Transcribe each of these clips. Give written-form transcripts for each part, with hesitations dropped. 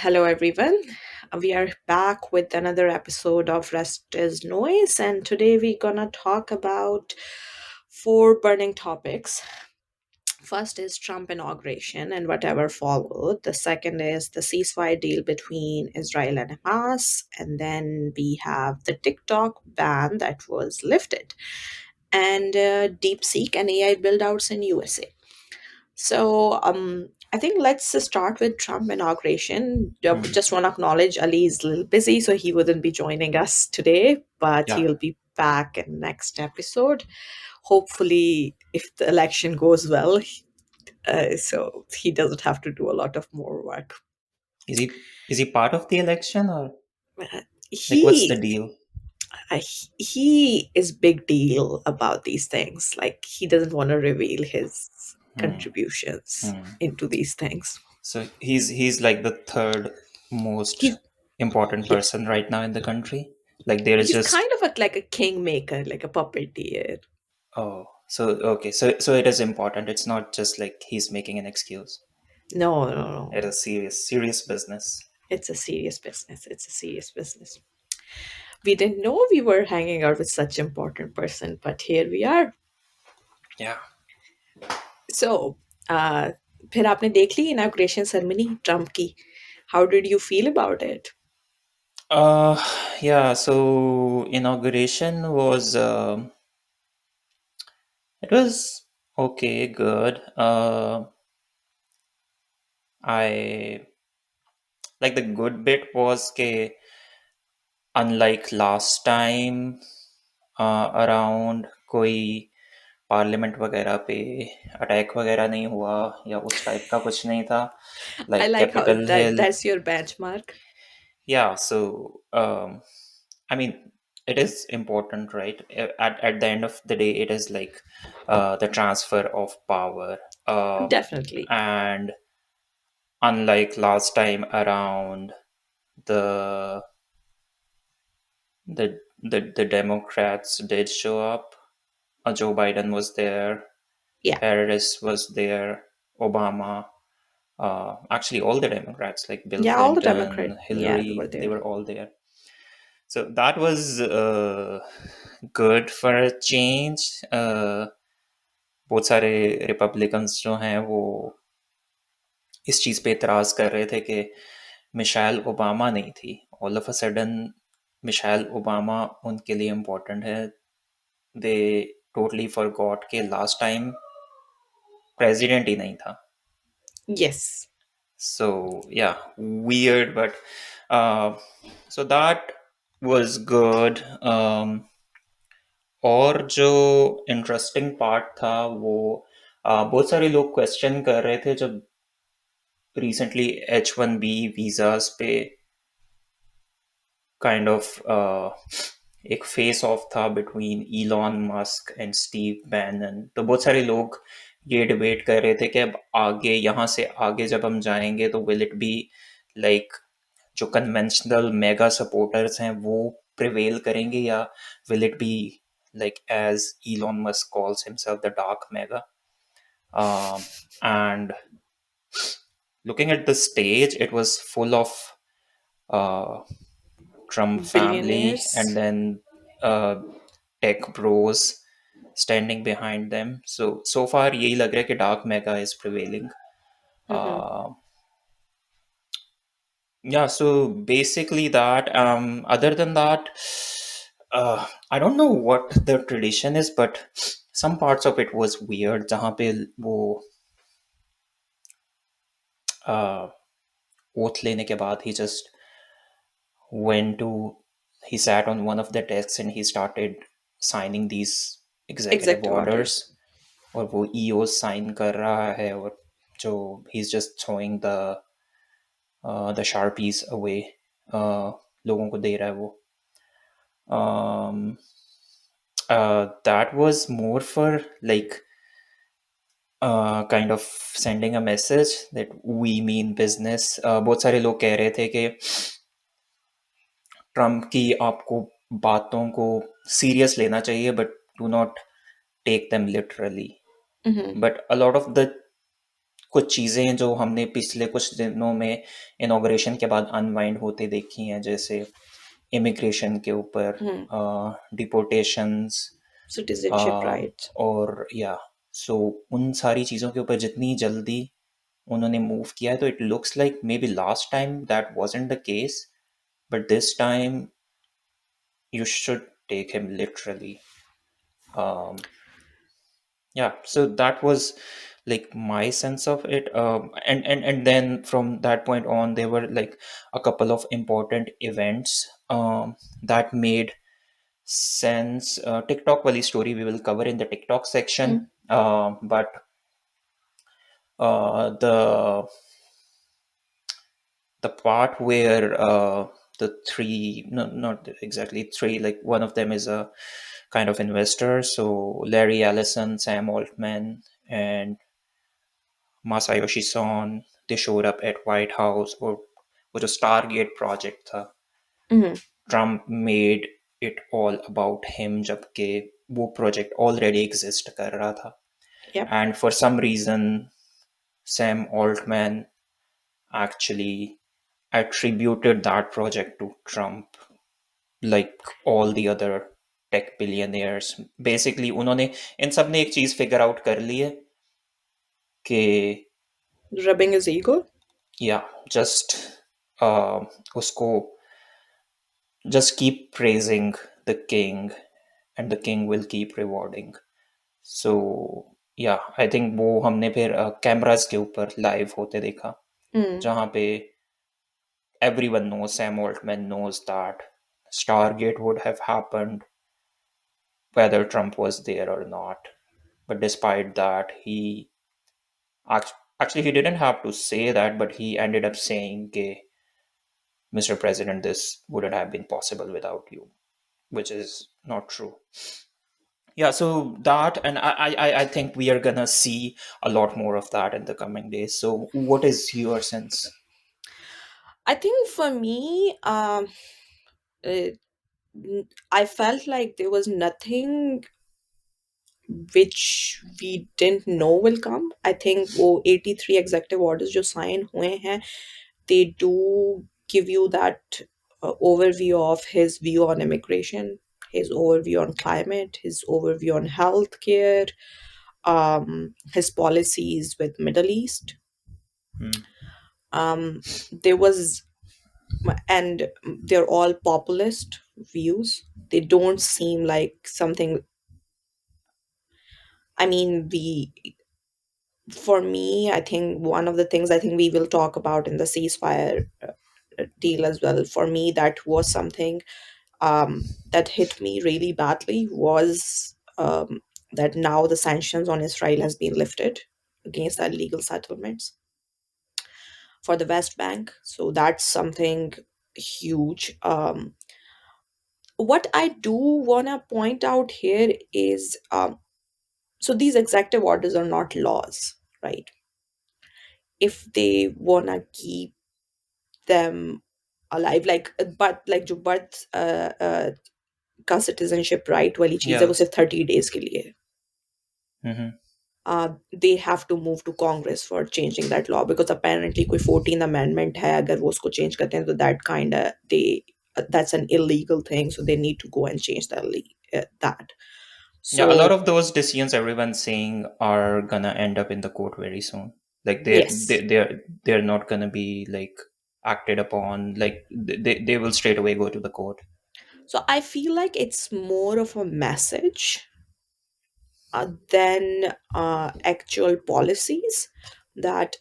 Hello, everyone. We are back with another episode of Rest is Noise, and today we're gonna talk about four burning topics. First is Trump inauguration and whatever followed. The second is the ceasefire deal between Israel and Hamas, and then we have the TikTok ban that was lifted, and DeepSeek and AI buildouts in USA. I think let's start with Trump inauguration. Hmm. Just want to acknowledge Ali is a little busy, so he wouldn't be joining us today, but Yeah. he'll be back in next episode. Hopefully, if the election goes well, so he doesn't have to do a lot of more work. Is he part of the election, or Uh, like what's the He deal? he is big deal about these things. Like he doesn't want to reveal his Hmm. contributions Hmm. into these things. So he's like the third most He's important Yes. person right now in the country. Like there is He's just kind of like a kingmaker, like a puppeteer. so okay, so it is important. It's not just like he's making an excuse. No, no, It no. is serious business. It's a serious business. It's a serious business. We didn't know we were hanging out with such important person, but here we are. Yeah. So, uh, फिर आपने देख ली inauguration ceremony Trump की. How did you feel about it? Uh yeah, so inauguration was it was okay, good. I like the good bit was ke unlike last time around कोई parliament वगैरह पे attack वगैरह नहीं हुआ या उस type का कुछ नहीं था I like like how Capitol Hill that's your benchmark. या सो I mean it is important, right? At the end of the day it is like the transfer of power, Definitely. and unlike last time around, the the Democrats did show up. Joe Biden was there, Yeah. Harris was there, Obama. Actually, all the Democrats like Bill Yeah, all the Democrat. Clinton, Yeah, they were Hillary, they there. were all there. So that was good for a change. बहुत सारे Republicans जो हैं वो इस चीज़ पे इतराज़ कर रहे थे कि मिशेल ओबामा नहीं थी. All of a sudden Michelle Obama उनके लिए इम्पोर्टेंट है. दे टोटली फॉरगॉट के लास्ट टाइम प्रेसिडेंट ही नहीं था. Yes. So yeah, weird, but uh, so that was good. और जो इंटरेस्टिंग पार्ट था वो बहुत सारे लोग क्वेश्चन कर रहे थे जब रिसेंटली H1B वीजास पे काइंड ऑफ एक फेस ऑफ था between Elon Musk and Steve Bannon. तो बहुत सारे लोग ये डिबेट कर रहे थे कि अब आगे यहाँ से आगे जब हम जाएंगे तो विल इट बी लाइक जो कन्वेंशनल मेगा सपोर्टर्स हैं वो प्रिवेल करेंगे या will it be like as Elon Musk calls himself the dark mega. And looking at the stage, it was full of uh, Trump family and Billionaires. then uh, tech bros standing behind them. So far यही लग रहा है कि dark mega is prevailing. Mm-hmm. Uh, yeah, so basically that. Other than that, I don't know what the tradition is, but some parts of it was weird. जहाँ पे वो uh, oath लेने के बाद he just went to he sat on one of the desks and he started signing these executive Executive orders. orders. और वो EO sign कर रहा है और जो he's just throwing the sharpies away. लोगों को दे रहा है वो. um, that was more for like kind of sending a message that we mean business. बहुत सारे लोग कह रहे थे कि ट्रम्प की आपको बातों को सीरियस लेना चाहिए but do not take them literally. Mm-hmm. But a lot of the कुछ चीज़ें जो हमने पिछले कुछ दिनों में इनॉग्रेशन के बाद अनवाइंड होते देखी हैं, जैसे इमिग्रेशन के ऊपर, Hmm. डिपोर्टेशंस, Citizenship rights. और या सो उन सारी चीज़ों के ऊपर जितनी जल्दी उन्होंने मूव किया है, तो it looks like may be last time that wasn't the case, but this time you should take him literally. um yeah, so that was like my sense of it. And then from that point on, there were like a couple of important events that made sense. TikTok wali story we will cover in the TikTok section. Mm. But the part where the three, no, not exactly three, like one of them is a kind of investor. So Larry Ellison, Sam Altman, and Masayoshi Son, they showed up at White House, or वो जो Stargate project था, Hmm. Trump made it all about him, जबकि वो project already exist कर रहा था. Yep. And for some reason, Sam Altman actually attributed that project to Trump, like all the other tech billionaires. Basically, उन्होंने इन सब ने एक चीज फिगर आउट कर ली है कि Rubbing his ego. या जस्ट उसको just keep praising the king and the king will keep rewarding. So yeah, I think वो हमने फिर कैमरास के ऊपर लाइव होते देखा, Mm. जहाँ पे everyone knows, Sam Altman knows that Stargate would have happened whether Trump was there or not. But despite that, actually he didn't have to say that, but he ended up saying, "Okay, Mr. President, this wouldn't have been possible without you," which is not true. Yeah, so that, and I think we are gonna see a lot more of that in the coming days. So, what is your sense? I think for me, uh, I felt like there was nothing which we didn't know will come. I think वो 83 executive orders जो sign हुए हैं, they do give you that overview of his view on immigration, his overview on climate, his overview on healthcare, his policies with Middle East. Hmm. There was, and they're all populist views. They don't seem like something. I mean, we for me, I think one of the things I think we will talk about in the ceasefire deal as well. For me, that was something that hit me really badly was that now the sanctions on Israel has been lifted against the illegal settlements for the West Bank. So that's something huge. What I do want to point out here is so these executive orders are not laws, right? If they want to keep them alive, like but like जो birth का citizenship right वाली चीज है Yeah. वो सिर्फ 30 days के लिए है. Hmm. They have to move to Congress for changing that law because apparently कोई 14th amendment है, अगर वो उसको change करते हैं तो that kind of they that's an illegal thing, so they need to go and change that. Yeah, a lot So of those decisions everyone's saying are gonna end up in the court very soon. Like yes, they're not gonna be like acted upon. Like they will straight away go to the court. so I feel like it's more of a message than actual policies that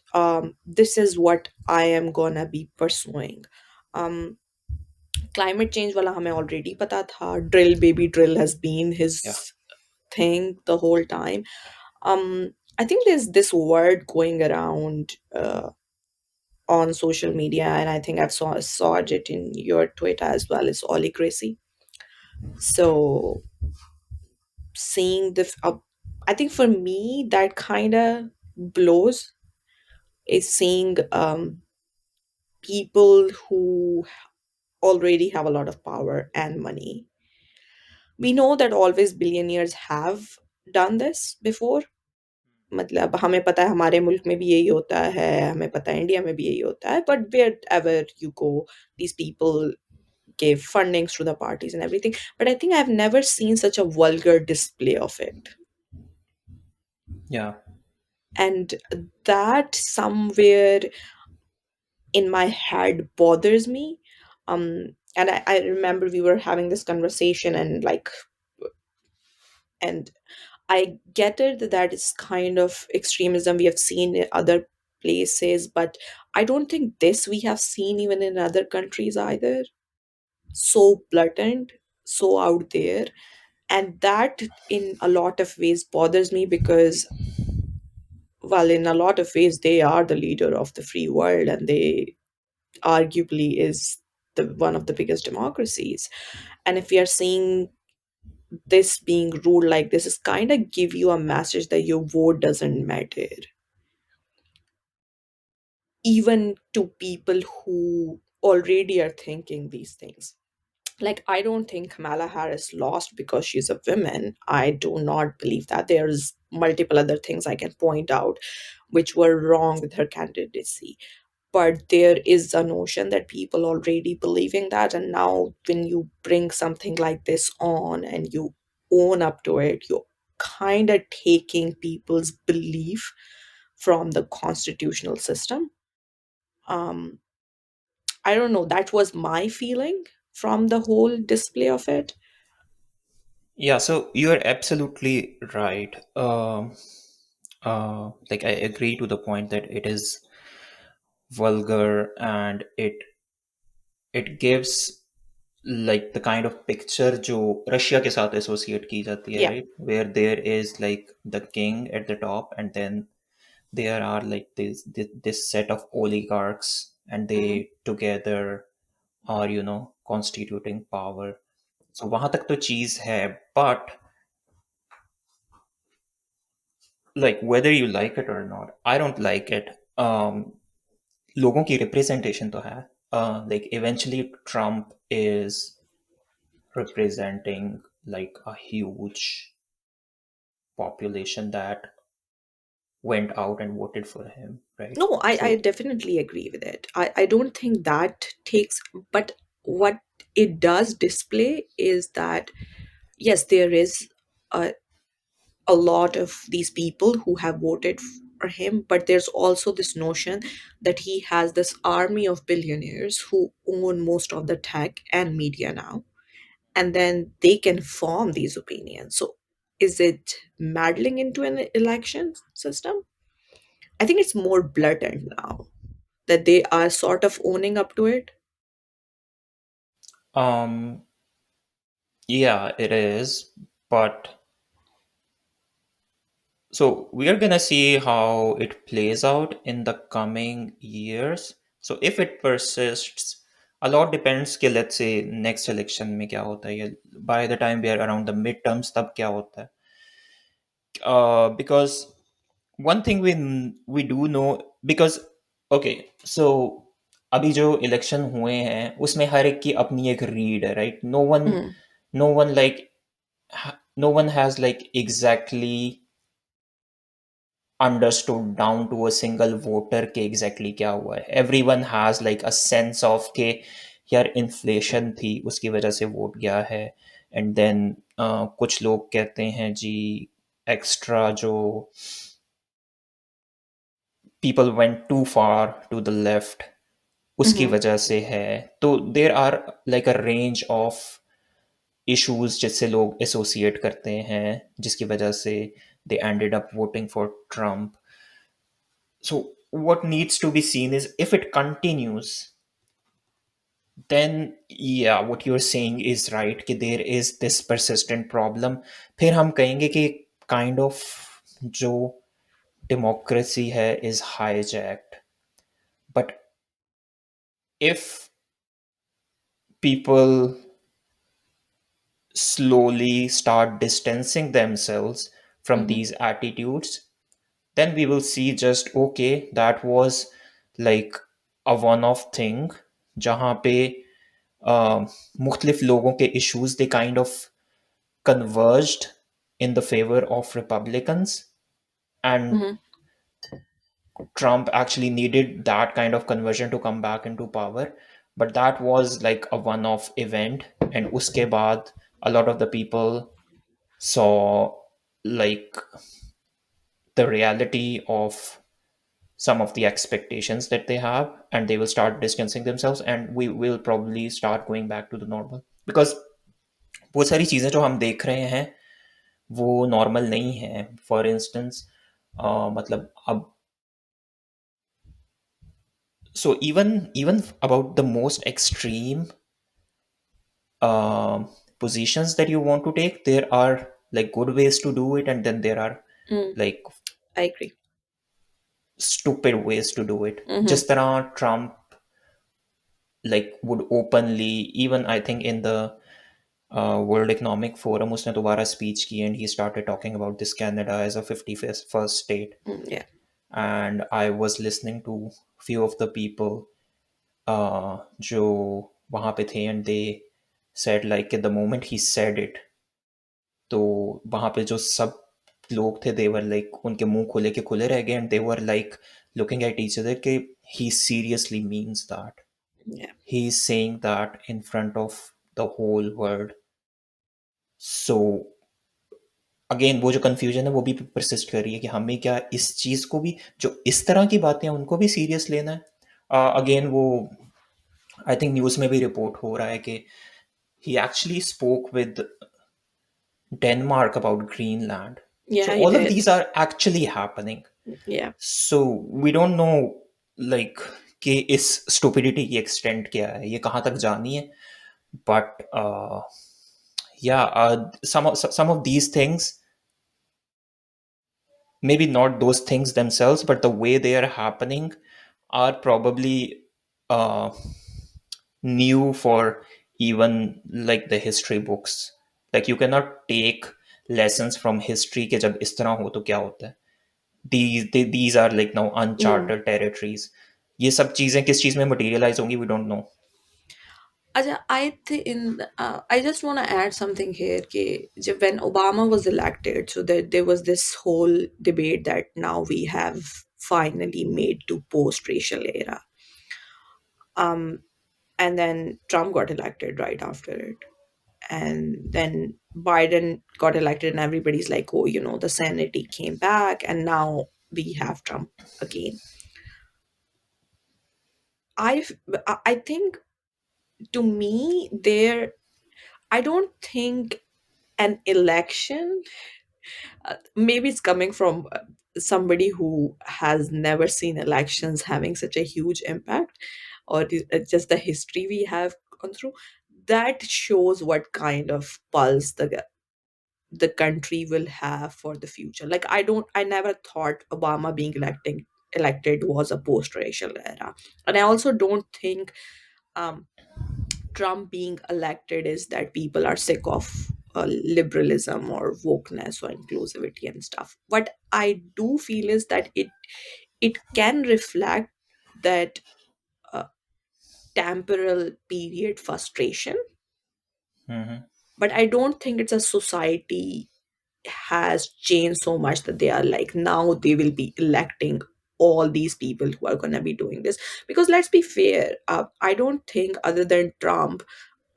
this is what I am gonna be pursuing. Um, Climate change wala हमें already पता था. Drill baby drill has been his Yeah. thing the whole time. I think there's this word going around on social media, and I think saw it in your Twitter as well. It's oligarchy. So seeing I think for me that kind of blows is seeing people who already have a lot of power and money. We know that always billionaires have done this before, मतलब हमें पता है हमारे मुल्क में भी यही होता है, हमें पता है इंडिया में भी यही होता है, but wherever you go, these people give fundings to the parties and everything. But I think I've never seen such a vulgar display of it. Yeah. And that somewhere in my head bothers me. And I remember we were having this conversation, and like, and I get it that that is kind of extremism we have seen in other places, but I don't think this we have seen even in other countries either. So blatant, so out there. And that, in a lot of ways, bothers me because, well, in a lot of ways, they are the leader of the free world, and they arguably is the one of the biggest democracies. And if we are seeing this being ruled like this, is kind of give you a message that your vote doesn't matter, even to people who already are thinking these things. Like, I don't think Kamala Harris lost because she's a woman. I do not believe that. There's multiple other things I can point out which were wrong with her candidacy. But there is a notion that people already believing that, and now when you bring something like this on and you own up to it, you're kind of taking people's belief from the constitutional system. um I don't know, that was my feeling from the whole display of it. Yeah, so you're absolutely right. Like I agree to the point that it is vulgar, and it gives like the kind of picture जो Russia के साथ associate की जाती है, Yeah. right? Where there is like the king at the top, and then there are like this set of oligarchs, and Hmm. they together are, constituting power. So वहां तक तो चीज है, but like whether you like it or not, I don't like it. लोगों की representation तो है. Like eventually Trump is representing like a huge population that went out and voted for him, right? No, I So definitely agree with it. I don't think that takes, but what it does display is that, yes, there is a, a lot of these people who have voted for him, but there's also this notion that he has this army of billionaires who own most of the tech and media now, and then they can form these opinions. So is it meddling into an election system? I think it's more blatant now that they are sort of owning up to it. um yeah, it is. But so we are gonna see how it plays out in the coming years. So if it persists, a lot depends कि let's say next election में क्या होता है, या by the time we are around the midterms तब क्या होता है. Because one thing we do know, because okay, so अभी जो इलेक्शन हुए हैं उसमें हर एक की अपनी एक रीड है, right? Mhm. No one like no one has like exactly understood down to a single voter के exactly क्या हुआ है. Everyone has like a sense of के यार इन्फ्लेशन थी उसकी वजह से वोट गया है. एंड देन कुछ लोग कहते हैं जी एक्स्ट्रा जो people went too far to the left उसकी Mhm. वजह से है. तो there are like a range of issues जिससे लोग एसोसिएट करते हैं, जिसकी वजह से they ended up voting for Trump. So what needs to be seen is if it continues, then yeah, what you're saying is right कि there is this persistent problem. फिर हम कहेंगे कि kind of जो democracy है is hijacked. But if people slowly start distancing themselves from Mhm. these attitudes, then we will see just okay, that was like a one-off thing जहाँ पे मुख्तलिफ लोगों के issues they kind of converged in the favor of Republicans, And Mm-hmm. Trump actually needed that kind of conversion to come back into power. But that was like a one-off event. And uske baad, a lot of the people saw like the reality of some of the expectations that they have, and they will start distancing themselves, and we will probably start going back to the normal, because बहुत सारी चीज़ें जो हम देख रहे हैं वो normal नहीं है. फॉर इंस्टेंस मतलब अब, so even about the most extreme uh, positions that you want to take, there are like good ways to do it, and then there are Mm, like I agree. stupid ways to do it. Mm-hmm. जिस तरह Trump like would openly, even I think in the World Economic Forum, उसने दोबारा speech की, and he started talking about this Canada as a 51st state. Mm, yeah. And I was listening to few of the people जो वहाँ पे थे, and they said like at the moment he said it, तो वहाँ पे जो सब लोग थे, they were like उनके मुंह खुले के खुले रह गए, and they were like looking at each other कि he seriously means that. Yeah. He's saying that in front of the whole world. So again वो जो कन्फ्यूजन है वो भी परसिस्ट कर रही है कि हमें क्या इस चीज़ को भी, जो इस तरह की बातें हैं उनको भी सीरियस लेना है. अगेन वो आई थिंक न्यूज़ में भी रिपोर्ट हो रहा है कि he actually spoke with Denmark about Greenland. So Yeah, he all of did. these are actually happening. Yeah. So we don't know like कि इस stupidity की extent क्या है, ये कहाँ तक जानी है. But yeah, some of these things, maybe not those things themselves, but the way they are happening are probably uh, new for even like the history books. Like you cannot take lessons from history कि जब इस तरह हो तो क्या होता है. These are like now Mm. uncharted territories. ये सब चीजें किस चीज में materialize होंगी, we don't know. Aja, I think I just want to add something here. When Obama was elected, so there was this whole debate that now we have finally made to post-racial era. Um, and then Trump got elected right after it, and then Biden got elected, and everybody's like, oh, the sanity came back, and now we have Trump again. I I think, to me, I don't think an election, maybe it's coming from somebody who has never seen elections having such a huge impact, or just the history we have gone through, that shows what kind of pulse the country will have for the future. Like, I never thought Obama being elected was a post-racial era, and I also don't think um, Trump being elected is that people are sick of liberalism or wokeness or inclusivity and stuff. What I do feel is that it can reflect that uh, temporal period frustration, Mhm. but I don't think it's a society has changed so much that they are like, now they will be electing all these people who are going to be doing this. Because let's be fair, I don't think other than Trump,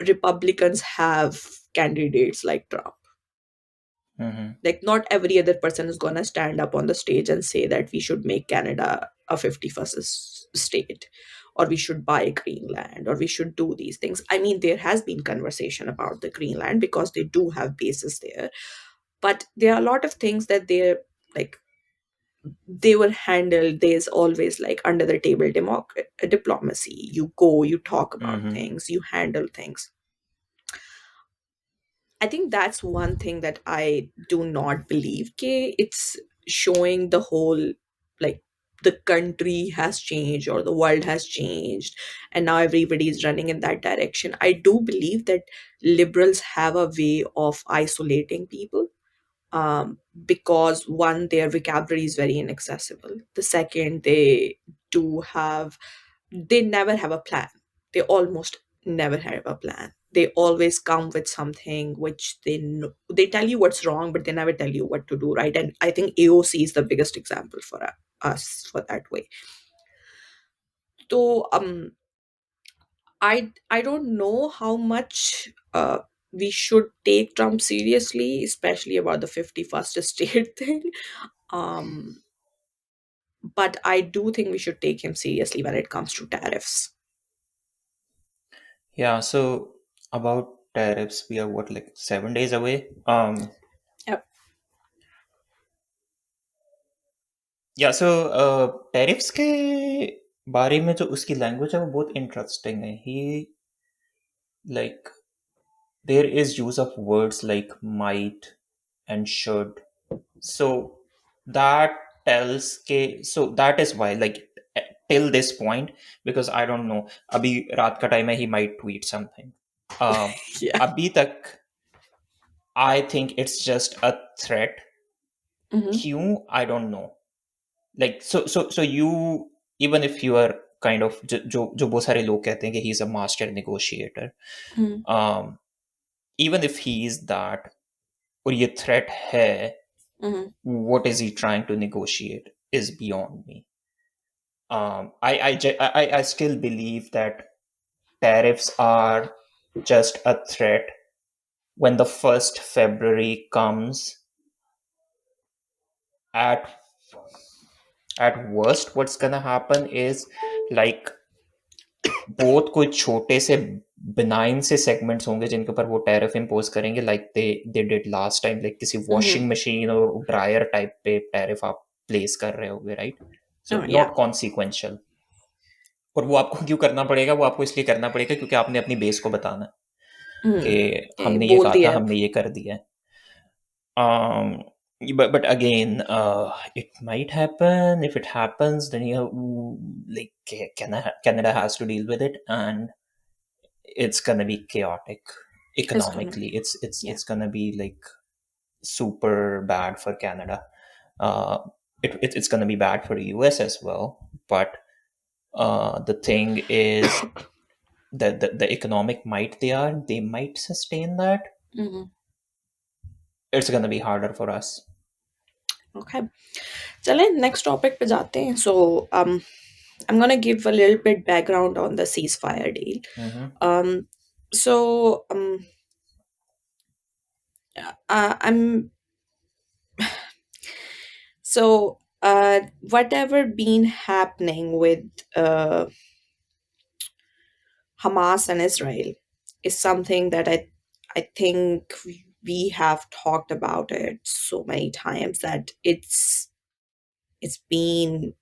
Republicans have candidates like Trump. Mhm. Like, not every other person is going to stand up on the stage and say that we should make Canada a 51st state, or we should buy Greenland, or we should do these things. I mean, there has been conversation about the Greenland because they do have bases there, but there are a lot of things that they're like, they were handled. There's always like under the table diplomacy. You go, you talk about Mhm. things, you handle things. I think that's one thing that I do not believe. Okay, it's showing the whole, like, the country has changed or the world has changed, and now everybody is running in that direction. I do believe that liberals have a way of isolating people, because one, their vocabulary is very inaccessible. The second, do have they never have a plan. They almost never have a plan. they always come with something which they tell you what's wrong, but they never tell you what to do, right? And I think AOC is the biggest example for us for that way. So I don't know how much we should take Trump seriously, especially about the 51st state thing. Um, but I do think we should take him seriously when it comes to tariffs. Yeah, so about tariffs, we are what, like 7 days away? Yep. या सो tariffs के बारे में जो उसकी language है वो बहुत interesting है ही like there is use of words like might and should so that tells के so that is why like till this point because I don't know अभी रात का टाइम है he might tweet something Yeah. अभी तक I think it's just a threat Hmm. क्यों I don't know like so you even if you are kind of जो बहुत सारे लोग कहते हैं कि he is a master negotiator Hmm. um even if he is that और ये threat है Hmm. what is he trying to negotiate is beyond me I still believe that tariffs are just a threat when the 1st February comes at worst what's gonna happen is like बहुत कोई छोटे से benign से segments होंगे जिनके ऊपर वो tariff impose करेंगे like they did last time like किसी Hmm. वॉशिंग मशीन और ड्रायर टाइप पे टैरिफ आप प्लेस कर रहे होगे right so Oh, yeah. Not consequential और वो आपको क्यों करना पड़ेगा वो आपको इसलिए करना पड़ेगा क्योंकि आपने अपनी बेस को बताना है Hmm. कि Okay, हमने ये बोल कहा था दिया अब. हमने ये कर दिया है um but again it might happen if it happens then you have, like Canada has to deal with it and it's gonna be chaotic It's gonna economically be. Yeah. it's gonna be like super bad for Canada uh it's gonna be bad for the US as well but the thing is that the economic might they might sustain that Hmm. it's gonna be harder for us Okay. चलें next topic पे जाते हैं. So I'm gonna give a little bit background on the ceasefire deal. mm-hmm. Um, so I'm so whatever been happening with uh, Hamas and Israel is something that I think we have talked about it so many times that it's been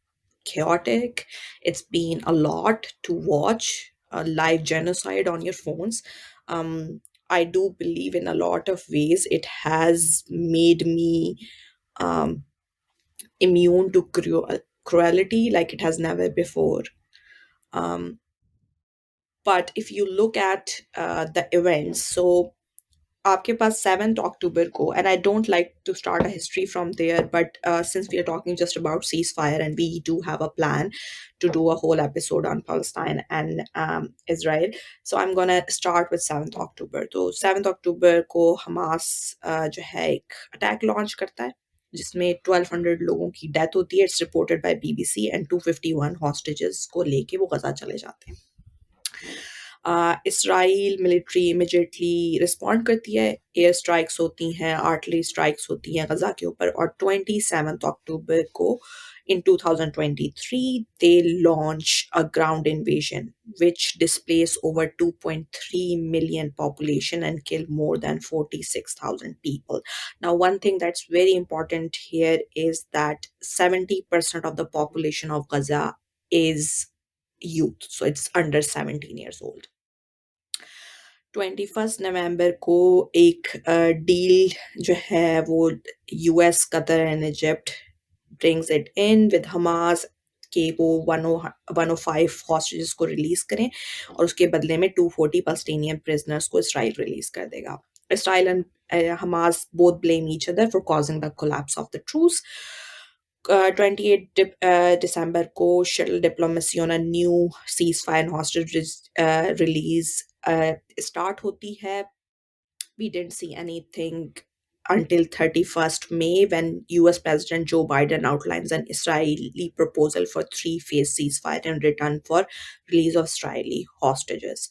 chaotic. It's been a lot to watch a live genocide on your phones. Um, I do believe in a lot of ways it has made me um, immune to cruelty like it has never before. Um, but if you look at the events, so आपके पास 7th October को, and I don't like to start a history from there, but since we are talking just about ceasefire and we do have a plan to do a whole episode on Palestine and Israel, so I'm gonna start with 7th October. तो 7th October को Hamas जो है एक attack launch करता है जिसमें 1200 लोगों की डेथ होती है. It's reported by BBC and 251 hostages को लेके वो गजा चले जाते हैं. इसराइल मिलिट्री इमिजिएटली रिस्पॉन्ड करती है. एयर स्ट्राइक्स होती हैं, आर्टिलरी स्ट्राइक्स होती हैं गजा के ऊपर. और 27 अक्टूबर को in 2023 they launch a ground invasion which displaced over 2.3 million population and killed more than 46,000 people. Now one thing that's very important here is that 70% of the population of Gaza is youth, so it's under 17 years old. 21 नवंबर को एक deal जो है वो US Qatar and Egypt brings it in with Hamas कि वो 105 hostages को release करें और उसके बदले में 240 पैलेस्टीनियन प्रिजनर्स को इसराइल रिलीज कर देगा. Israel and Hamas both blame each other for causing the collapse of the truce. 28 दिसंबर को shuttle diplomacy on a new cease fire and hostage release start होती है. We didn't see anything until 31st May when US President Joe Biden outlines an Israeli proposal for three-phase ceasefire in return for release of Israeli hostages.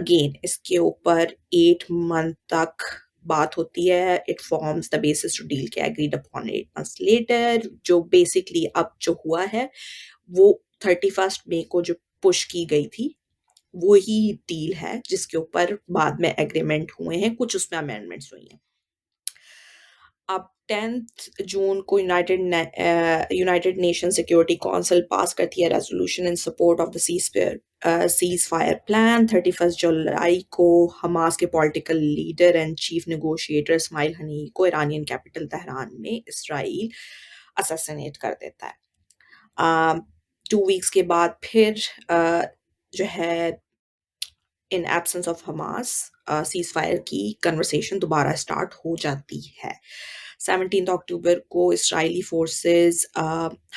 Again, इसके ऊपर 8 month तक बात होती है. It forms the basis to deal के agreed upon 8 months later. जो basically अब जो हुआ है वो 31st May को जो पुश की गई थी वो ही डील है जिसके ऊपर बाद में एग्रीमेंट हुए हैं, कुछ उसमें अमेंडमेंट्स हुई हैं. अब 10 जून को United Nation Security Council pass करती है resolution in support of the ceasefire plan. 31 जुलाई को हमास के political leader and chief negotiator Ismail Haniyeh को ईरानियन कैपिटल तेहरान में इसराइल असैसिनेट कर देता है. 2 वीक्स के बाद फिर जो है in absence of Hamas cease fire की कन्वर्सेशन दोबारा स्टार्ट हो जाती है. 17 अक्टूबर को Israeli forces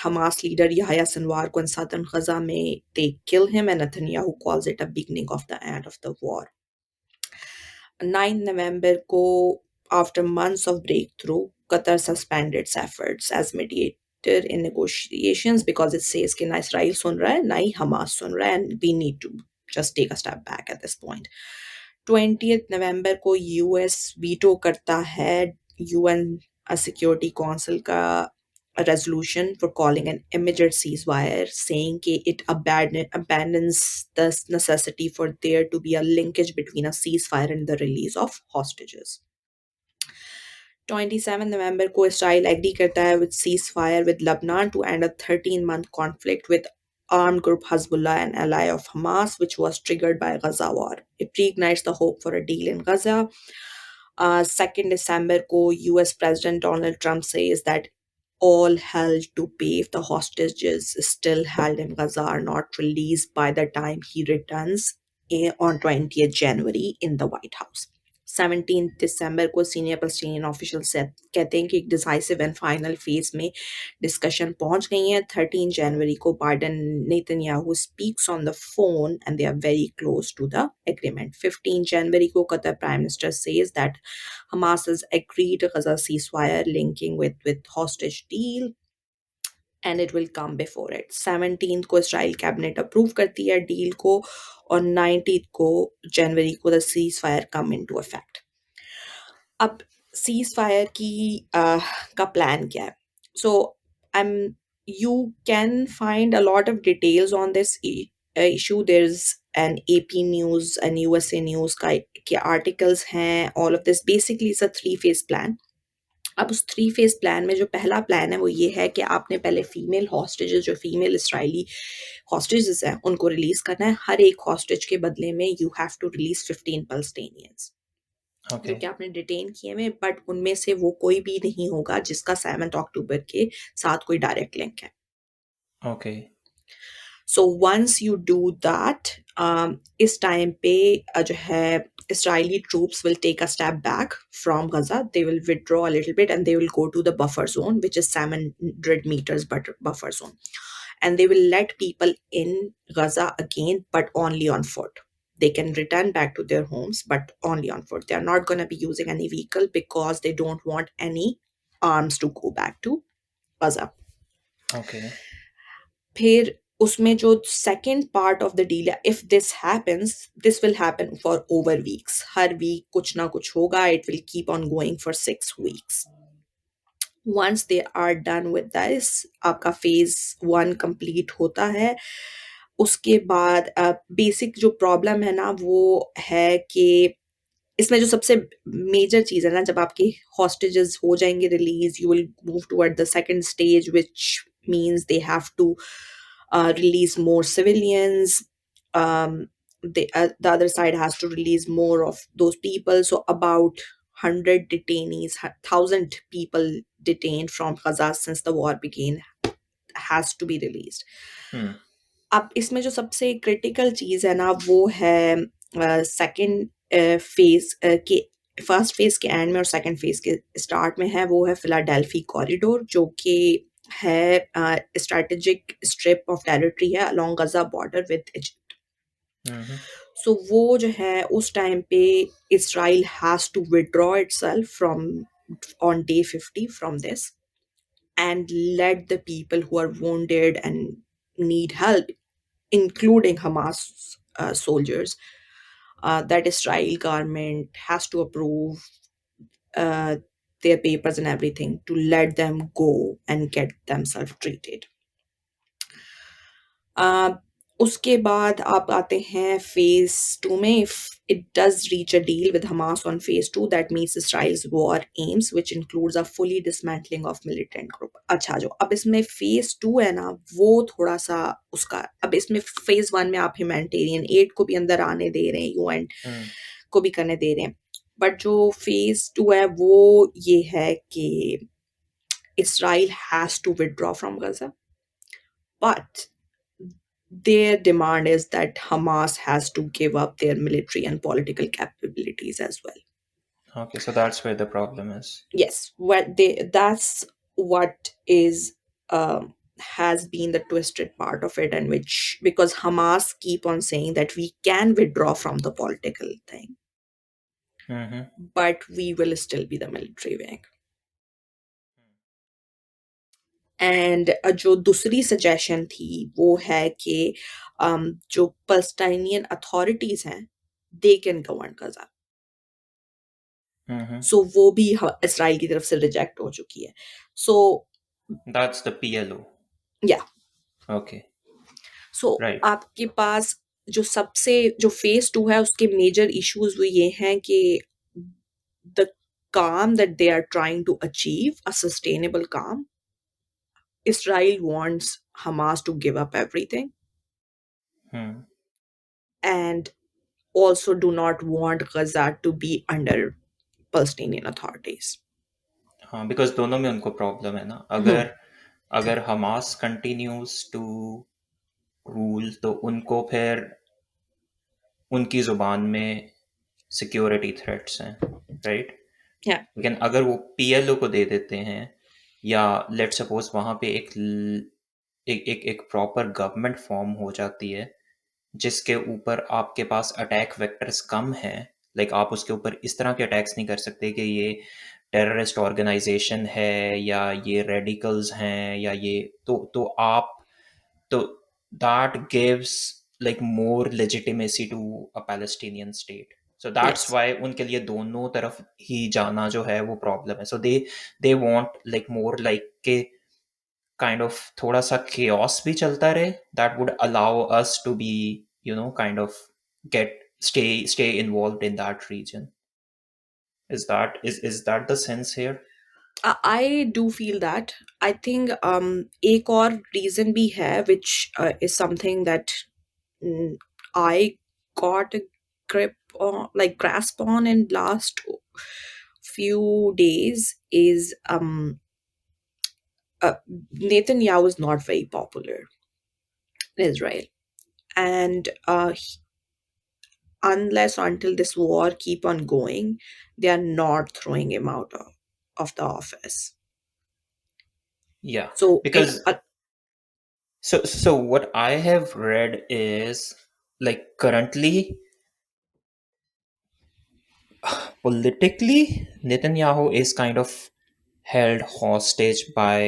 Hamas leader Yahya Sinwar को इन सदर्न गजा में they kill him and Netanyahu calls it a beginning of the end of the war. 9 November को after months of breakthrough, Qatar suspended its efforts as mediator in negotiations because it says कि ना Israel सुन रहा है ना ही Hamas सुन रहा है and we need to just take a step back at this point. 20th November को US veto करता है यूएन सिक्योरिटी काउंसिल का resolution for calling an immediate ceasefire, saying that it abandons the necessity for there to be a linkage between a ceasefire and the release of hostages. 27 November को Israel agree करता है with ceasefire with Lebanon to end a 13-month conflict with armed group Hezbollah, an ally of Hamas, which was triggered by Gaza war. It reignites the hope for a deal in Gaza. 2nd December को US President Donald Trump says that all hell to pay if the hostages still held in Gaza are not released by the time he returns on 20th January in the White House. 17 दिसंबर को senior Palestinian official से कहते हैं कि एक decisive and final phase में discussion पहुंच गई है. 13 जनवरी को Biden Netanyahu speaks on the phone and they are very close to the agreement. 15 जनवरी को Qatar prime minister says that Hamas has agreed to Gaza ceasefire linking with hostage deal and it will come before it. 17th को Israel cabinet approve करती है deal को और 19th को जनवरी को the cease fire come into effect. अब seize fire की का प्लान क्या है? सो you can find a lot of details on this issue. There's an AP News and USA News के articles हैं. All of this basically is a 3-phase plan. अब उस 3-phase plan में जो पहला प्लान है वो ये है कि आपने पहले फीमेल हॉस्टेजेस जो फीमेल इसराइली हॉस्टेजेस हैं उनको रिलीज करना है. हर एक हॉस्टेज के बदले में you have to release 15 Palestinians जो कि आपने डिटेन किए हुए, बट उनमें से वो कोई भी नहीं होगा जिसका 7 अक्टूबर के साथ कोई डायरेक्ट लिंक है. Okay. So once you do that, इस टाइम पे जो है Israeli troops will take a step back from Gaza. They will withdraw a little bit and they will go to the buffer zone, which is 700 meters buffer zone. And they will let people in Gaza again, but only on foot. They can return back to their homes, but only on foot. They are not going to be using any vehicle because they don't want any arms to go back to Gaza. Okay. फिर उसमें जो second part of the deal है, if this happens this will happen for over weeks. हर week कुछ ना कुछ होगा. It will keep on going for 6 weeks. Once they are done with this, आपका फेज 1 कंप्लीट होता है. उसके बाद बेसिक जो प्रॉब्लम है ना वो है कि इसमें जो सबसे मेजर चीज है ना, जब आपके हॉस्टेजेस हो जाएंगे release, you will move toward the second stage which means they have to release more civilians. The other side has to release more of those people. So about 100 detainees, 1,000 people detained from Gaza since the war began has to be released. अब इसमें जो सबसे critical चीज है ना वो है second phase के फर्स्ट फेज के एंड में और सेकंड फेज के स्टार्ट में है, वो है फिलाडेल्फी कॉरिडोर जो कि है स्ट्रेटेजिक स्ट्रिप ऑफ टेरिटरी है along Gaza border with Egypt. Hmm. So वो जो है उस टाइम पे Israel has to withdraw itself from on day 50 from this and let the people who are wounded and need help, including Hamas soldiers, that Israel government has to approve uh, their papers and everything to let them go and get themselves treated. uh, उसके बाद आप आते हैं phase 2 में. If it does reach a deal with Hamas on phase 2 that meets Israel's war aims, which includes a fully dismantling of militant group. अच्छा, जो अब इसमें phase 2 है ना, वो थोड़ा सा उसका, अब इसमें phase 1 में आप humanitarian aid को भी अंदर आने दे रहे हैं, UN हम्म. को भी करने दे रहे हैं, बट जो phase 2 है वो ये है कि Israel has to withdraw from Gaza, but their demand is that Hamas has to give up their military and political capabilities as well. Okay, so that's where the problem is. Yes, what they that's what is has been the twisted part of it, and which because Hamas keep on saying that we can withdraw from the political thing, Mm-hmm. but we will still be the military wing. And जो दूसरी suggestion थी वो है कि जो पलस्टाइनियन authorities हैं they can govern Gaza. Mm-hmm. सो वो भी इसराइल की तरफ से रिजेक्ट हो चुकी है. सो That's the PLO. या Okay, सो right. आपके पास जो सबसे जो phase 2 है उसके मेजर इश्यूज वो ये हैं कि the calm that they are trying to achieve, a sustainable calm, Israel wants Hamas to give up everything Hmm. and also do not want Gaza to be under Palestinian authorities. हाँ, because दोनों में उनको problem है ना. Hmm. अगर अगर Hamas continues to rule तो उनको फिर उनकी ज़ुबान में सिक्योरिटी थ्रेट्स हैं, राइट. Yeah. लेकिन अगर वो पीएलओ को दे देते हैं या लेट सपोज वहाँ पे एक प्रॉपर गवर्नमेंट फॉर्म हो जाती है जिसके ऊपर आपके पास अटैक वेक्टर्स कम हैं, लाइक आप उसके ऊपर इस तरह के अटैक्स नहीं कर सकते कि ये टेररिस्ट ऑर्गेनाइजेशन है या ये रेडिकल्स हैं या ये तो आप तो that gives like more legitimacy to a Palestinian state. So that's Yes. Why उनके लिए दोनों तरफ ही जाना जो है वो प्रॉब्लम है. So they want like more like के kind of थोड़ा सा chaos भी चलता रहे that would allow us to be kind of get stay involved in that region. Is that the sense here? I do feel that. I think एक और reason भी है which is something that mm, I got a grip on, like grasp on in last few days is Netanyahu is not very popular in Israel, and unless until this war keep on going, they are not throwing him out of the office. Yeah, So in because so what I have read is like currently politically Netanyahu is kind of held hostage by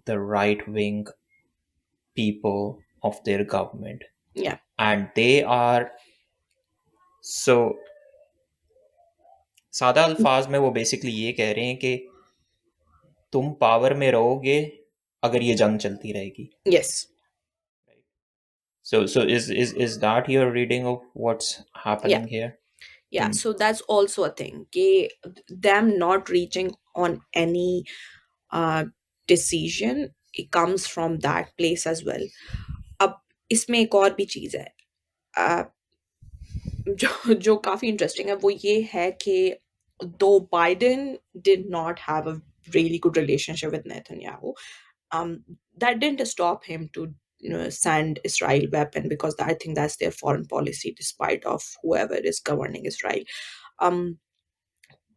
the right wing people of their government, yeah, and they are so सादा अल्फाज में वो basically ये कह रहे हैं कि तुम पावर में रहोगे अगर ये जंग चलती रहेगी. yes, So is that your reading of what's yeah, happening here? yeah. Hmm. So that's also a thing. कि them not reaching on any uh, decision, it comes from that place as well. अब इसमें एक और भी चीज है uh, जो काफी इंटरेस्टिंग है वो ये है कि though Biden did not have a really good relationship with Netanyahu, um, that didn't stop him to send Israel weapon because I think that's their foreign policy despite of whoever is governing Israel. Um,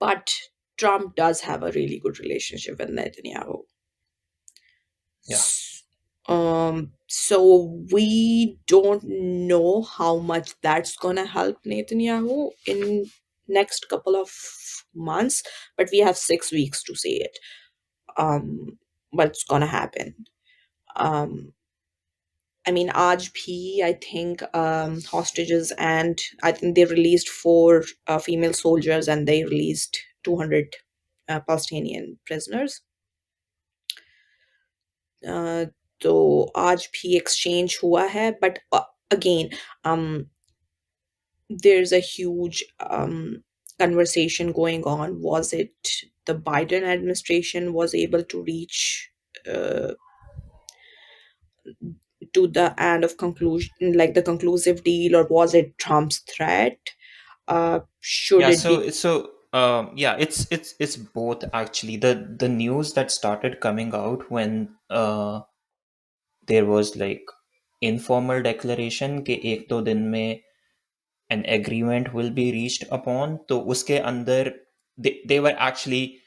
but Trump does have a really good relationship with Netanyahu. Yeah. So we don't know how much that's gonna help Netanyahu in next couple of months, but we have 6 weeks to say it. What's gonna happen? Um, I mean, Aj P, I think hostages, and I think they released four female soldiers, and they released 200 Palestinian prisoners. uh, तो आज भी exchange हुआ है, but again, um, there's a huge conversation going on. Was it the Biden administration was able to reach uh, to the end of conclusion, like the conclusive deal, or was it Trump's threat? Should Yeah, it be? yeah, it's both actually. The news that started coming out when there was like informal declaration कि एक दो दिन में an agreement will be reached upon, तो उसके अंदर they were actually,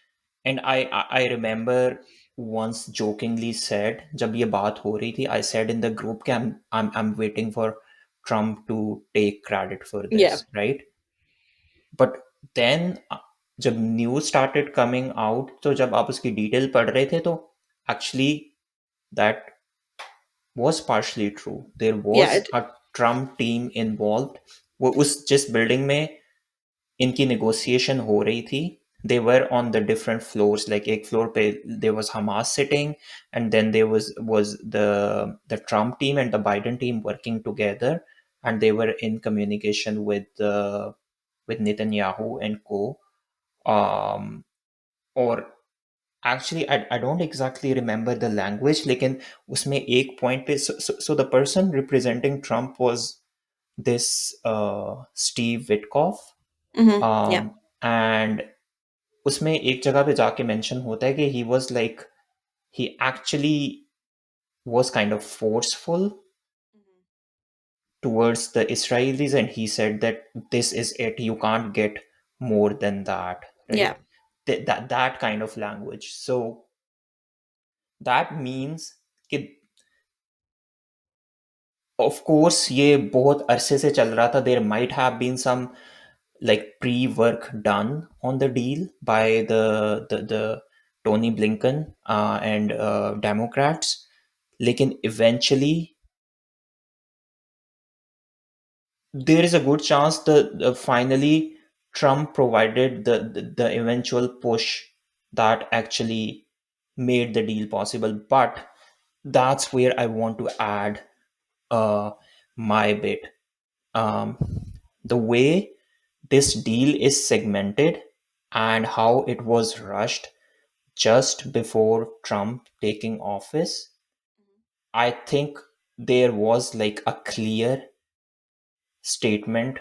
and I remember once jokingly said जब ये बात हो रही थी, I said in the group कि I'm waiting for Trump to take credit for Yeah, this, right? But then जब न्यूज स्टार्टेड कमिंग आउट, तो जब आप उसकी डिटेल पढ़ रहे थे, तो actually that was partially true. There yeah, was a Trump team involved. वो उस जिस बिल्डिंग में इनकी negotiation हो रही थी, they were on the different floors. Like एक floor पे there was Hamas sitting, and then there was the Trump team and the Biden team working together, and they were in communication with Netanyahu and co. और actually I don't exactly remember the language, लेकिन उसमें एक point पे so the person representing Trump was this Steve Witkoff, yeah, and उसमें एक जगह पे जाके mention होता है कि he was like, he actually was kind of forceful towards the Israelis, and he said that this is it, you can't get more than that, yeah. right? That kind of language. So that means कि of course ये बहुत अरसे से चल रहा था. There might have been some like pre-work done on the deal by the Tony Blinken and Democrats. लेकिन eventually there is a good chance that finally Trump provided the eventual push that actually made the deal possible. But that's where I want to add uh, my bit. Um, the way this deal is segmented and how it was rushed just before Trump taking office, I think there was like a clear statement,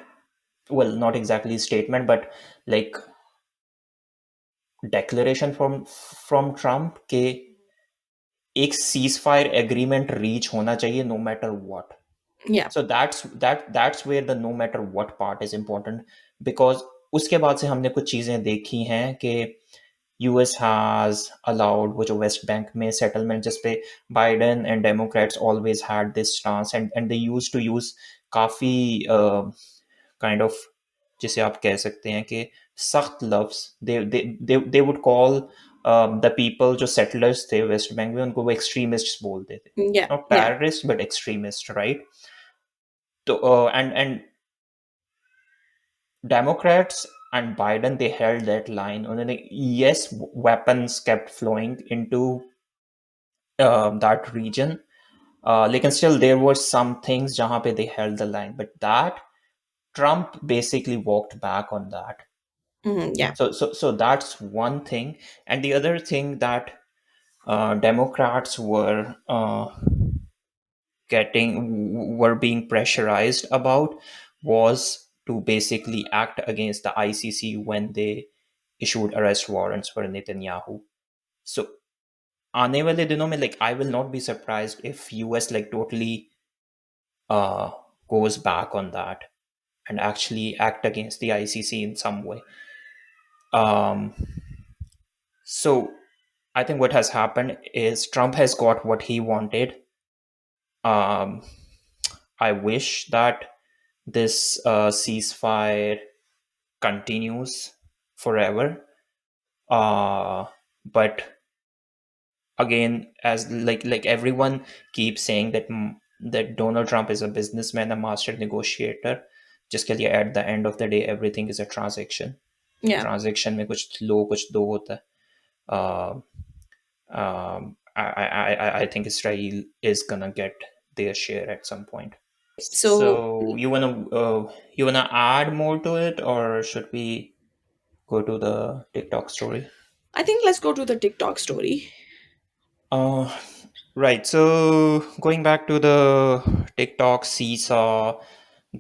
well, not exactly statement, but like declaration from Trump कि एक cease fire agreement reach होना चाहिए no matter what. Yeah. So that's where the no matter what part is important, because उसके बाद से हमने कुछ चीजें देखी हैं कि यूएस हैज अलाउड वो जो वेस्ट बैंक में सेटलमेंट, जिस पे Biden and Democrats always had this stance, and they used to use काफी काइंड ऑफ, जिसे आप कह सकते हैं कि सख्त लफ्ज, they would call the people जो सेटलर्स थे वेस्ट बैंक में, उनको वो एक्सट्रीमिस्ट बोलते थे. Yeah, not yeah. Terrorist but extremist, right? तो and Democrats and Biden, they held that line. उन्होंने, yes, weapons kept flowing into that region, लेकिन still there were some things जहाँ पे they held the line, but that Trump basically walked back on that. Yeah. So that's one thing, and the other thing that Democrats were being pressurized about was to basically act against the ICC when they issued arrest warrants for Netanyahu. So आने वाले दिनों में, like, I will not be surprised if US like totally uh, goes back on that and actually act against the ICC in some way. Um, so I think what has happened is Trump has got what he wanted. Um, I wish that this ceasefire continues forever. But again, as like everyone keeps saying that that Donald Trump is a businessman, a master negotiator. जिसके लिए at the end of the day everything is a transaction. Yeah. Transaction में कुछ लो कुछ दो होता है. Uh, I think Israel is gonna get their share at some point. So So you wanna add more to it, or should we go to the TikTok story? I think let's go to the TikTok story. Uh, right. So going back to the TikTok seesaw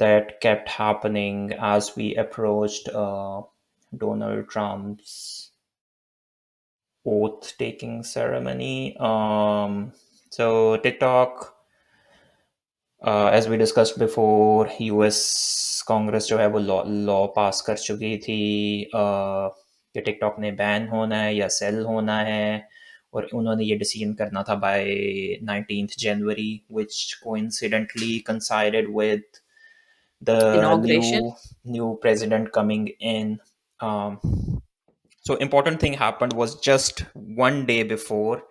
that kept happening as we approached Donald Trump's oath taking ceremony. So TikTok, as we discussed before, US Congress जो है वो law पास कर चुकी थी कि TikTok ने ban होना है या सेल होना है, और उन्होंने ये डिसीजन करना था bye 19th January, which coincidentally coincided with the Inauguration. new president coming in. um, so important thing happened was just one day before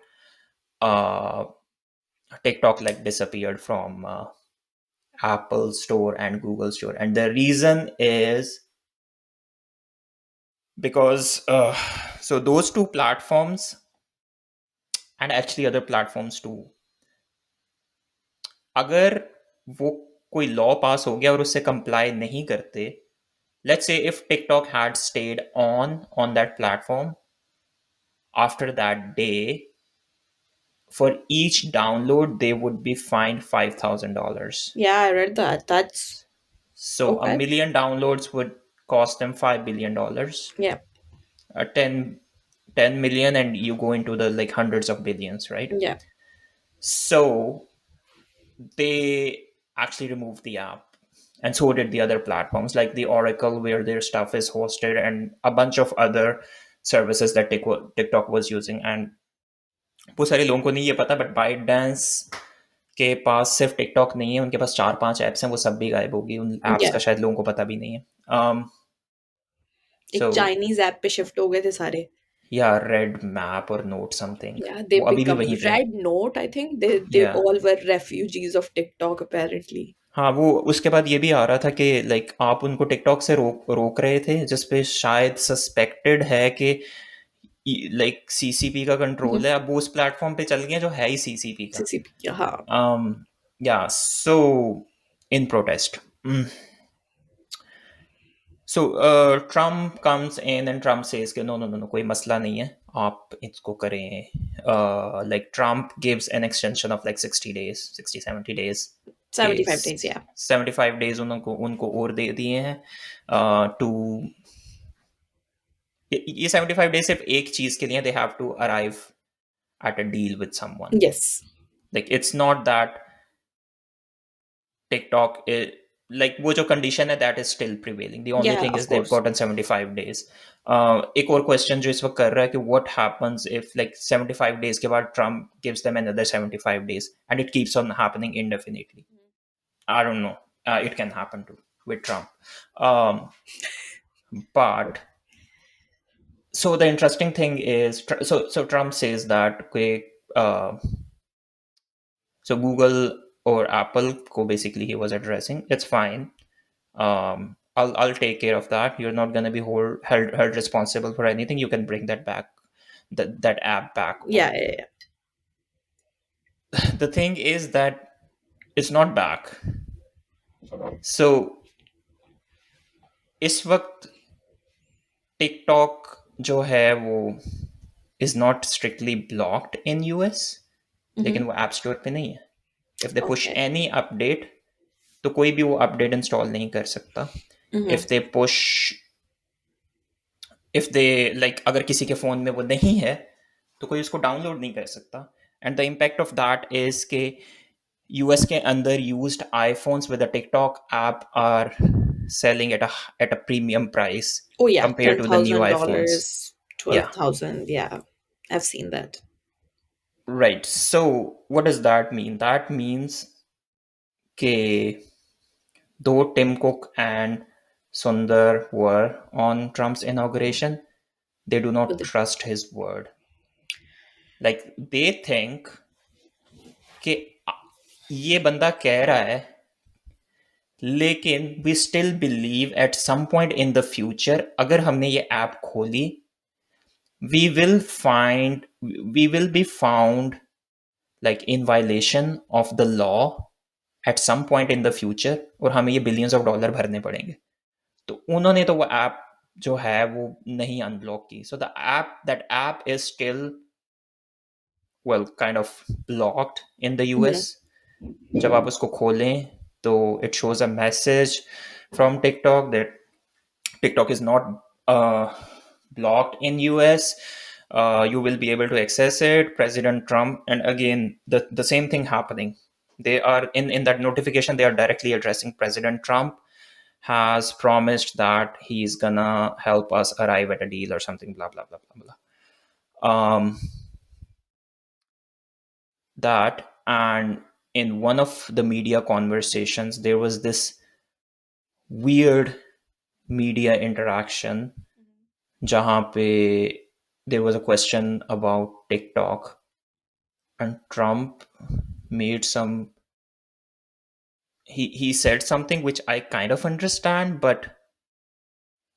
uh, TikTok like disappeared from Apple Store and Google Store. And the reason is because so those two platforms, and actually other platforms too, अगर वो कोई law पास हो गया और उससे comply नहीं करते, let's say if TikTok had stayed on that platform after that day, for each download they would be fined $5,000. Yeah, I read that. That's So a okay. million downloads would cost them $5 billion. Yeah. 10 million, and you go into the like hundreds of billions, right? Yeah. So they actually removed the app, and so did the other platforms like the Oracle where their stuff is hosted, and a bunch of other services that TikTok was using. And बहुत सारे लोगों को नहीं ये पता, but bite dance के पास सिर्फ TikTok नहीं है, उनके पास 4-5 ऐप्स हैं, वो सब भी गायब होगी, उन ऐप्स Yeah. का शायद लोगों को पता भी नहीं है. एक सो चाइनीज ऐप पे शिफ्ट हो गए थे सारे. या रेड मैप और नोट समथिंग, Yeah, they वो अभी भी become वहीं पे. Red Note. I think they या all were refugees of TikTok apparently. हाँ, वो उसके बाद ये भी आ रहा था कि लाइक आप उनको टिकटॉक से रोक रोक रहे थे जिस पे शायद सस्पेक्टेड है कि लाइक सीसीपी का Mhm. कंट्रोल है. अब वो उस प्लेटफॉर्म पे चल गए जो है ही सीसीपी का. CCP. Yeah. या सो इन protest. So Trump comes in and Trump says कि no no no no कोई मसला नहीं है, आप इसको करें. Like Trump gives an extension of like 60 days, 60-70 days, के 75 days. Yeah. 75 days उनको उनको और दे दिए हैं to ये 75 days सिर्फ एक चीज के लिए. They have to arrive at a deal with someone. Yes. Like it's not that TikTok is like वो जो condition है that is still prevailing. The only Yeah, thing of is they've course. gotten 75 days. एक और question जो इस वक्त कर रहा है कि what happens if like 75 days के बाद Trump gives them another 75 days and it keeps on happening indefinitely. I don't know. It can happen too with Trump. Um, but so the interesting thing is so Trump says that okay, so Google or Apple ko basically he was addressing, it's fine. I'll take care of that. You're not gonna be held responsible for anything. You can bring that back, that app back Yeah, home. yeah, yeah. The thing is that it's not back. So इस वक्त TikTok जो है वो is not strictly blocked in US, लेकिन Hmm. वो App Store पे नहीं है. If they push Okay. any update, तो कोई भी वो अपडेट इंस्टॉल नहीं कर सकता. Hmm. If they push, if they like अगर किसी के फोन में वो नहीं है तो कोई उसको डाउनलोड नहीं कर सकता. And the impact of that is के यूएस के अंदर used iPhones with a TikTok app are selling at a premium price Oh yeah, compared ten to the new thousand iPhones. dollars, Yeah. 12,000. Yeah. I've seen that. Right. So what does that mean? That means that though Tim Cook and Sundar were on Trump's inauguration, they do But not the, trust his word. Like they think कि ये बंदा कह रहा है, लेकिन we still believe at some point in the future अगर हमने ये ऐप खोली, we will be found like in violation of the law at some point in the future और हमें ये बिलियंस ऑफ डॉलर भरने पड़ेंगे. तो उन्होंने तो वो ऐप जो है वो नहीं अनब्लॉक की. So the app that app is still well kind of blocked in the Mhm. US. जब आप उसको खोलें तो it shows a message from TikTok that TikTok is not blocked in US. You will be able to access it. President Trump, and again the same thing happening. They are in that notification. They are directly addressing President Trump has promised that he's gonna help us arrive at a deal or something. Blah blah blah blah blah. That and in one of the media conversations, there was this weird media interaction जहाँ पे there was a question about TikTok and Trump made some he said something which I kind of understand, but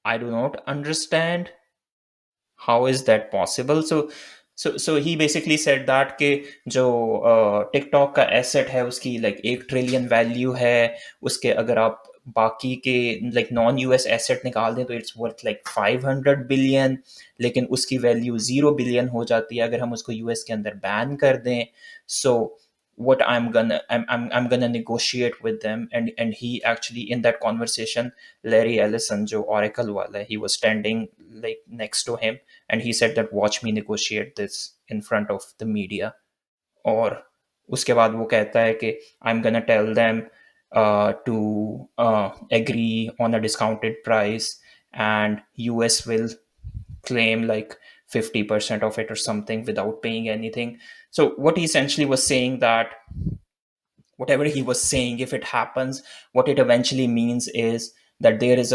I do not understand how is that possible. So he basically said that कि जो TikTok का asset है उसकी like 1 trillion value है. उसके अगर आप बाकी के लाइक नॉन यूएस एसेट निकाल दें तो इट्स वर्थ लाइक 500 बिलियन, लेकिन उसकी वैल्यू 0 बिलियन हो जाती है अगर हम उसको यूएस के अंदर बैन कर दें. सो what I'm gonna negotiate with them. And he actually in that conversation, Larry Ellison जो Oracle वाला है, he was standing like next to him and he said that watch me negotiate this in front of the media. और उसके बाद वो कहता है कि I'm gonna tell them to agree on a discounted price and US will claim like 50% of it or something without paying anything. So what he essentially was saying that whatever he was saying, if it happens, what it eventually means is that there is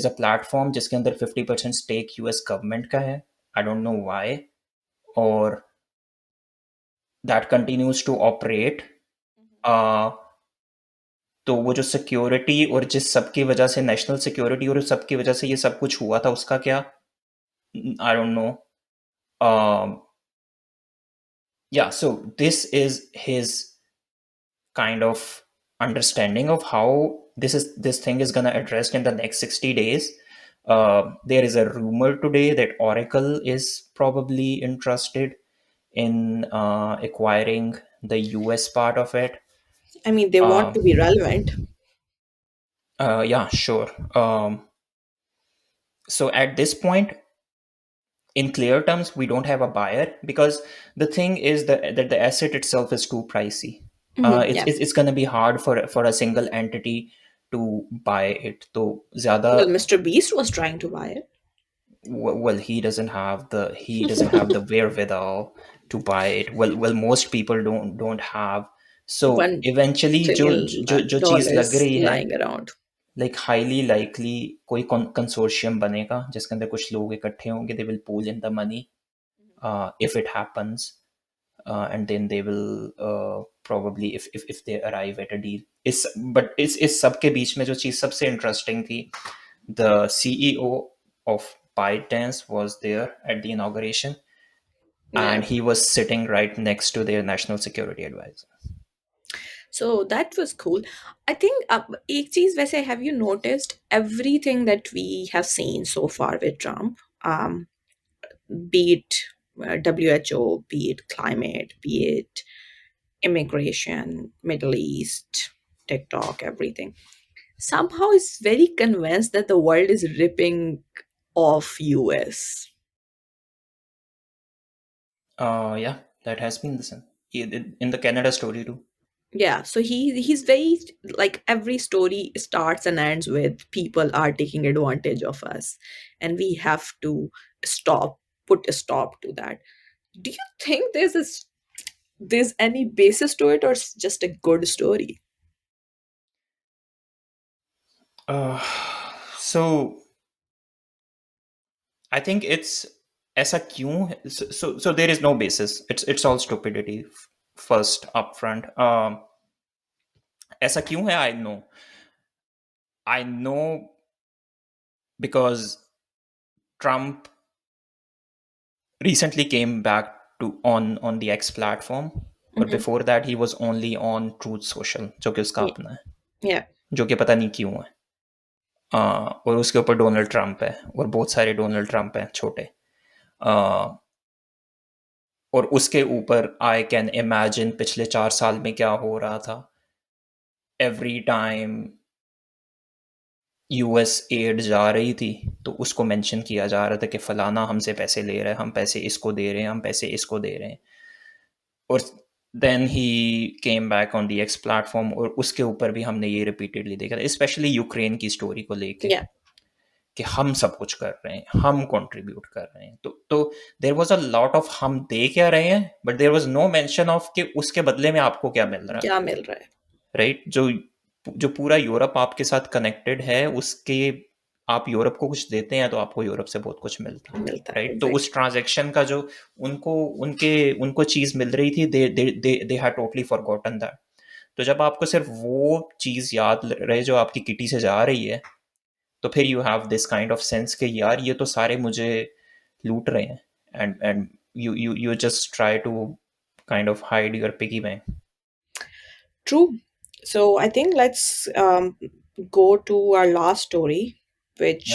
a platform जिसके अंदर 50% stake US government का है. I don't know why. Or that continues to operate. uh, तो वो जो security और जिस सब की वजह से नेशनल सिक्योरिटी और सब की वजह से ये सब कुछ हुआ था उसका क्या, I don't know. Yeah, so this is his kind of understanding of how this thing is going to addressed in the next 60 days. There is a rumor today that Oracle is probably interested in acquiring the US part of it. I mean, they want Uh, to be relevant. yeah, sure. So at this point, in clear terms, we don't have a buyer because the thing is that the asset itself is too pricey. Mhm. It's Yeah. it's going to be hard for a single entity to buy it. So Well, ज़्यादा Mr. Beast was trying to buy it. well, he doesn't have the wherewithal to buy it. Well, most people don't have. So $1 eventually जो trillion जो जो चीज़ लग dollars रही है, lying around. like highly likely कोई consortium बनेगा जिसके अंदर कुछ लोग इकट्ठे होंगे. They will pool in the money if it happens. And then they will probably if they arrive at a deal. इस सब के बीच में जो चीज़ सबसे इंटरेस्टिंग थी, the CEO of ByteDance was there at the inauguration Yeah. and he was sitting right next to their national security advisor. So that was cool. I think एक चीज वैसे have you noticed everything that we have seen so far with Trump, be it WHO, be it climate, be it immigration, Middle East, TikTok, everything. Somehow is very convinced that the world is ripping off US. Yeah, that has been the same in the Canada story too. Yeah, so he's very like every story starts and ends with people are taking advantage of us and we have to stop put a stop to that. Do you think there's any basis to it, or it's just a good story? Uh, so I think it's ऐसा क्यों है? So there is no basis. It's all stupidity. First upfront. ऐसा क्यों है? I know because Trump recently came back to on the X platform, और Hmm. before that he was only on Truth Social, जो कि उसका Yeah. अपना है, Yeah. जो कि पता नहीं क्यों है. और उसके ऊपर डोनाल्ड ट्रंप है, और बहुत सारे डोनाल्ड ट्रंप हैं छोटे. uh, और उसके ऊपर आई कैन इमेजिन पिछले 4 साल में क्या हो रहा था. एवरी टाइम यूएस एड जा रही थी तो उसको मेंशन किया जा रहा था कि फलाना हमसे पैसे ले रहा है, हम पैसे इसको दे रहे हैं, हम पैसे इसको दे रहे हैं. और then he came back on the X platform, और उसके ऊपर भी हमने ये रिपीटेडली देखा था, स्पेशली यूक्रेन की स्टोरी को लेके, Yeah. कि हम सब कुछ कर रहे हैं, हम कंट्रीब्यूट कर रहे हैं. तो there was a lot of हम दे क्या रहे हैं, but there was no mention of कि उसके बदले में आपको क्या मिल रहा है. क्या मिल रहा है? राइट. जो जो पूरा यूरोप आपके साथ कनेक्टेड है, उसके आप यूरोप को कुछ देते हैं तो आपको यूरोप से बहुत कुछ मिलता है. मिलता है, राइट. तो उस एग्जैक्टली। ट्रांजैक्शन का जो उनको उनके उनको चीज मिल रही थी, they had totally forgotten that. तो जब आपको सिर्फ वो चीज याद रहे जो आपकी किटी से जा रही है, तो फिर you have this kind of sense कि यार ये तो सारे मुझे लूट रहे हैं. And you just try to kind of hide your piggy bank. True. So I think let's go to our last story, या which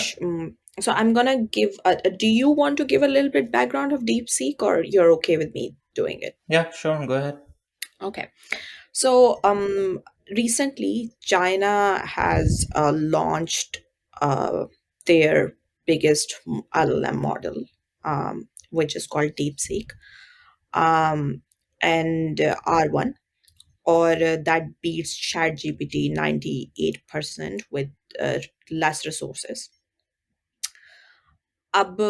so I'm gonna give. Do you want to give a little bit background of DeepSeek, or you're okay with me doing it? या sure, go ahead. Okay. So recently China has launched their biggest LLM model, which is called DeepSeek, and R1, or that beats ChatGPT 98% with less resources. अब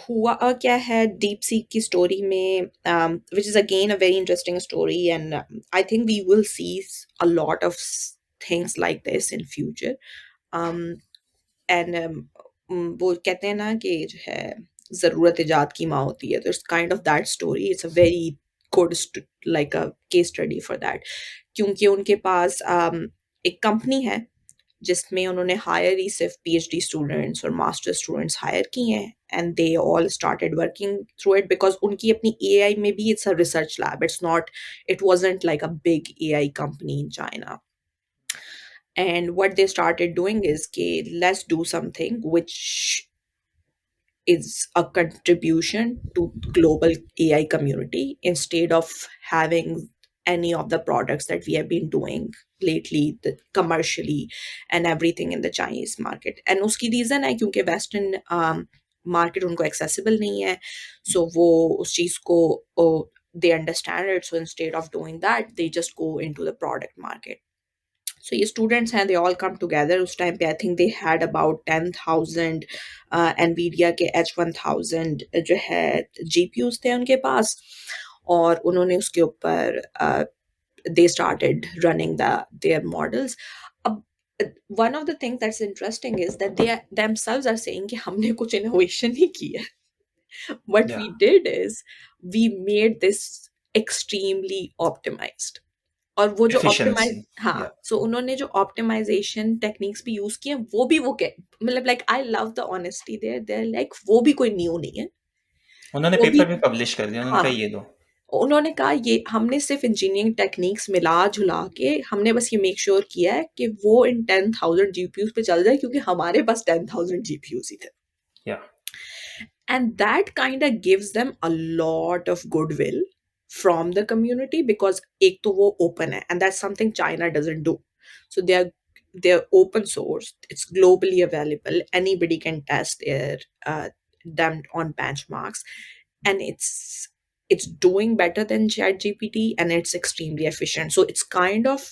हुआ क्या है deep seek की story में, which is again a very interesting story, and I think we will see a lot of things like this in future. एंड वो कहते हैं ना कि जो है ज़रूरत इजाद की माँ होती है, तो it's kind of that story. It's a very good like a case study for that, क्योंकि उनके पास एक कंपनी है जिसमें उन्होंने हायर ही सिर्फ पीएचडी स्टूडेंट्स और मास्टर स्टूडेंट्स हायर किए हैं, and they all started working through it, because उनकी अपनी एआई में भी it's a research lab. It's not, it wasn't like a big AI company in China. And what they started doing is, okay, let's do something which is a contribution to global AI community instead of having any of the products that we have been doing lately, the commercially and everything in the Chinese market. And uski reason hai kyunki Western market unko accessible nahi hai, so wo us cheez ko they understand it. So instead of doing that, they just go into the product market. So ये students हैं, they all come together. उस time पे I think they had about 10,000 NVIDIA के H1000 जो है GPUs थे उनके पास, और उन्होंने उसके ऊपर they started running their models. अब one of the things that's interesting is that they themselves are saying कि हमने कुछ innovation नहीं की है. What या we did is we made this extremely optimized. और वो जो एफिशिएंसी. ऑप्टिमाइज, हाँ, या सो उन्होंने जो ऑप्टिमाइजेशन टेक्निक्स भी यूज किए, वो भी वो के मतलब like I love the honesty there, there like वो भी कोई न्यू नहीं है. उन्होंने वो भी, पेपर भी पब्लिश कर दिया, उन्होंने हाँ, कहा ये दो. उन्होंने कहा ये हमने सिर्फ इंजीनियरिंग टेक्निक्स मिला जुला के हमने बस ये मेक श्योर किया है कि वो इन 10,000 जीपीयूज पे चल जाए, क्योंकि हमारे पास 10,000 जीपीयूज ही थे. या And that kind of gives them a lot of goodwill from the community, because ek to wo open hai, and that's something China doesn't do. So they're open source, it's globally available, anybody can test their them on benchmarks, and it's doing better than ChatGPT, and it's extremely efficient. So it's kind of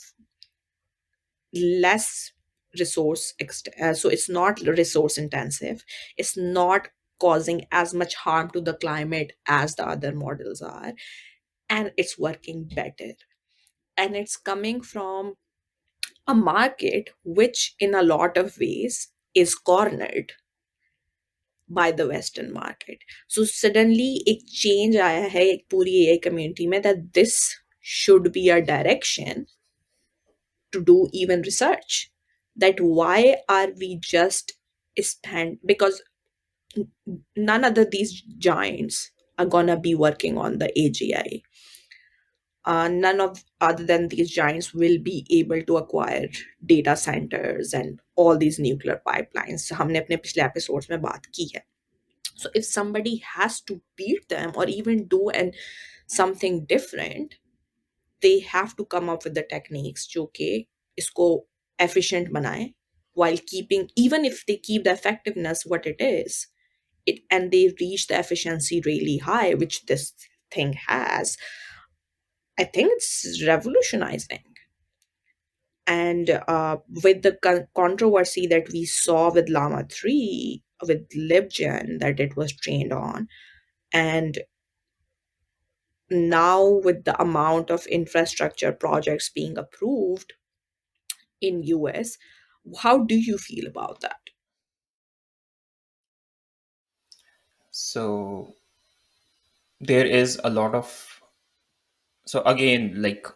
less so it's not resource intensive, it's not causing as much harm to the climate as the other models are, and it's working better. And it's coming from a market which, in a lot of ways, is cornered by the western market. So suddenly एक change आया है एक पूरी AI community में that this should be a direction to do even research. That why are we just spend, because none other these giants are gonna be working on the AGI. None of other than these giants will be able to acquire data centers and all these nuclear pipelines. हमने अपने पिछले episodes में बात की है. So if somebody has to beat them or even do and something different, they have to come up with the techniques जो कि इसको efficient बनाए, while keeping, even if they keep the effectiveness what it is, it, and they reach the efficiency really high, which this thing has. I think it's revolutionizing. And with the controversy that we saw with Llama 3, with LibGen that it was trained on, and now with the amount of infrastructure projects being approved in US, how do you feel about that? So there is a lot of, so again, like,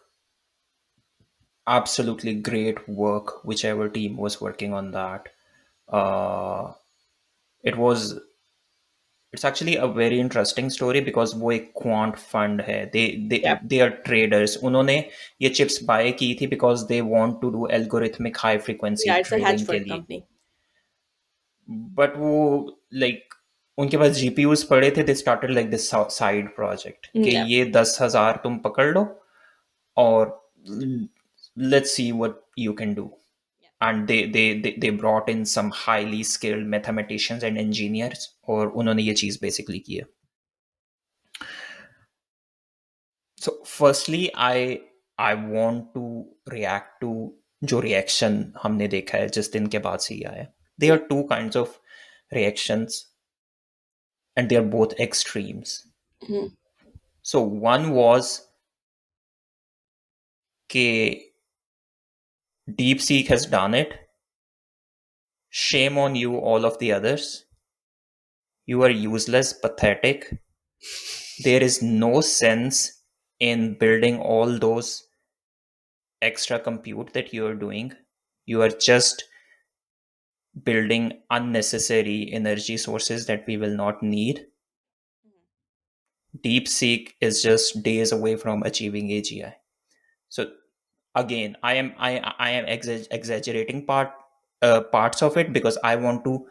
absolutely great work, whichever team was working on that. uh it was, it's actually a very interesting story because वो एक quant fund है. Yeah, they are traders. उन्होंने ये chips buy की थी because they want to do algorithmic high frequency yeah, it's a hedge trading के fund लिए. company. But वो, like, उनके पास GPUs पड़े थे. They started like this side project कि Yeah. ये 10,000 तुम पकड़ लो और let's see what you can do. And they brought in some highly skilled mathematicians and engineers और उन्होंने ये चीज़ basically की है. So firstly, I want to react to जो reaction हमने देखा है जिस दिन के बाद से ये आया. There Yeah. are two kinds of reactions and they are both extremes. Mhm. So one was कि DeepSeek has done it. Shame on you, all of the others. You are useless, pathetic. There is no sense in building all those extra compute that you are doing. You are just building unnecessary energy sources that we will not need. DeepSeek is just days away from achieving AGI. So again, I am exaggerating parts of it because I want to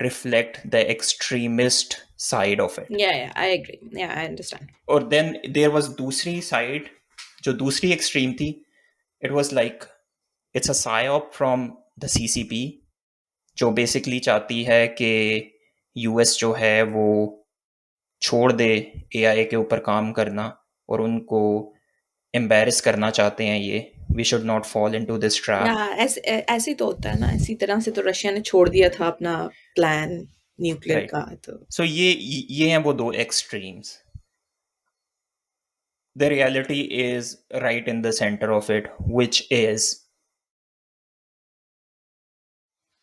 reflect the extremist side of it. Yeah, yeah, I agree. Yeah, I understand. और then there was दूसरी side, जो दूसरी extreme थी. It was like it's a psyop from the CCP जो basically चाहती है कि US जो है वो छोड़ दे एआई के ऊपर काम करना और उनको एम्बेरस करना चाहते हैं ये. We should not fall into this या ट्रैप. ऐसे ही तो होता है ना, इसी तरह से तो रशिया ने छोड़ दिया था अपना प्लान न्यूक्लियर राइट. का तो. सो ये हैं वो दो extremes. The reality is right in the center of it, which is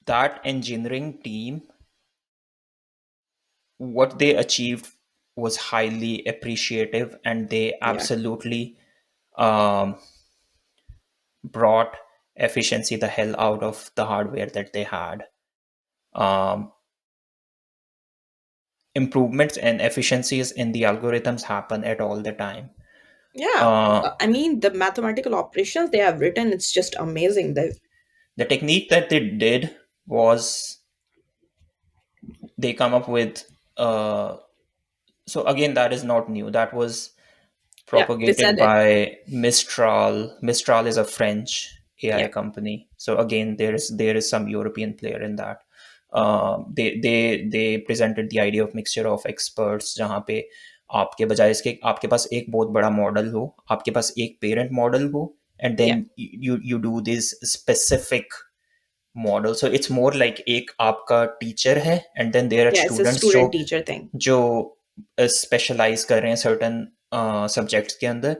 that engineering team, what they achieved was highly appreciative, and they Yeah, absolutely um, brought efficiency the hell out of the hardware that they had. Um, Improvements and efficiencies in the algorithms happen at all the time. yeah. Uh, I mean, the mathematical operations they have written, it's just amazing. They, the technique that they did was they come up with. So again, that is not new. That was yeah, they propagated said it. by Mistral. Mistral is a French AI Yeah, company. So again, there is some European player in that. They presented the idea of mixture of experts जहाँ पे आपके बजाय इसके आपके पास एक बहुत बड़ा मॉडल हो, आपके पास एक पेरेंट मॉडल हो, and yeah, then you do this specific model. So it's more like एक आपका टीचर है and then there are Yeah, it's a students जो student teacher thing. जो स्पेशलाइज कर रहे हैं सर्टन सब्जेक्ट्स के अंदर.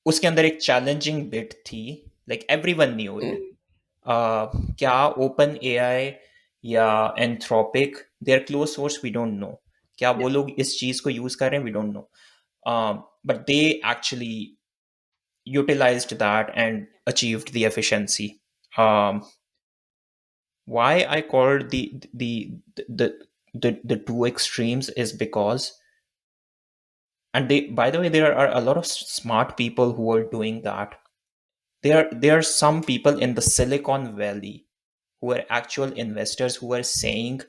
उसके अंदर एक चैलेंजिंग बिट थी, like everyone knew it. Mm, क्या ओपन एआई या Anthropic, they are close source, we don't know. क्या yeah. वो लोग इस चीज को यूज कर रहे हैं, we don't know. But they actually utilized that and achieved the efficiency. Um, why I called the the two extremes is because, and they, by the way, there are a lot of smart people who are doing that. There are some people in the Silicon Valley who are actual investors who are saying,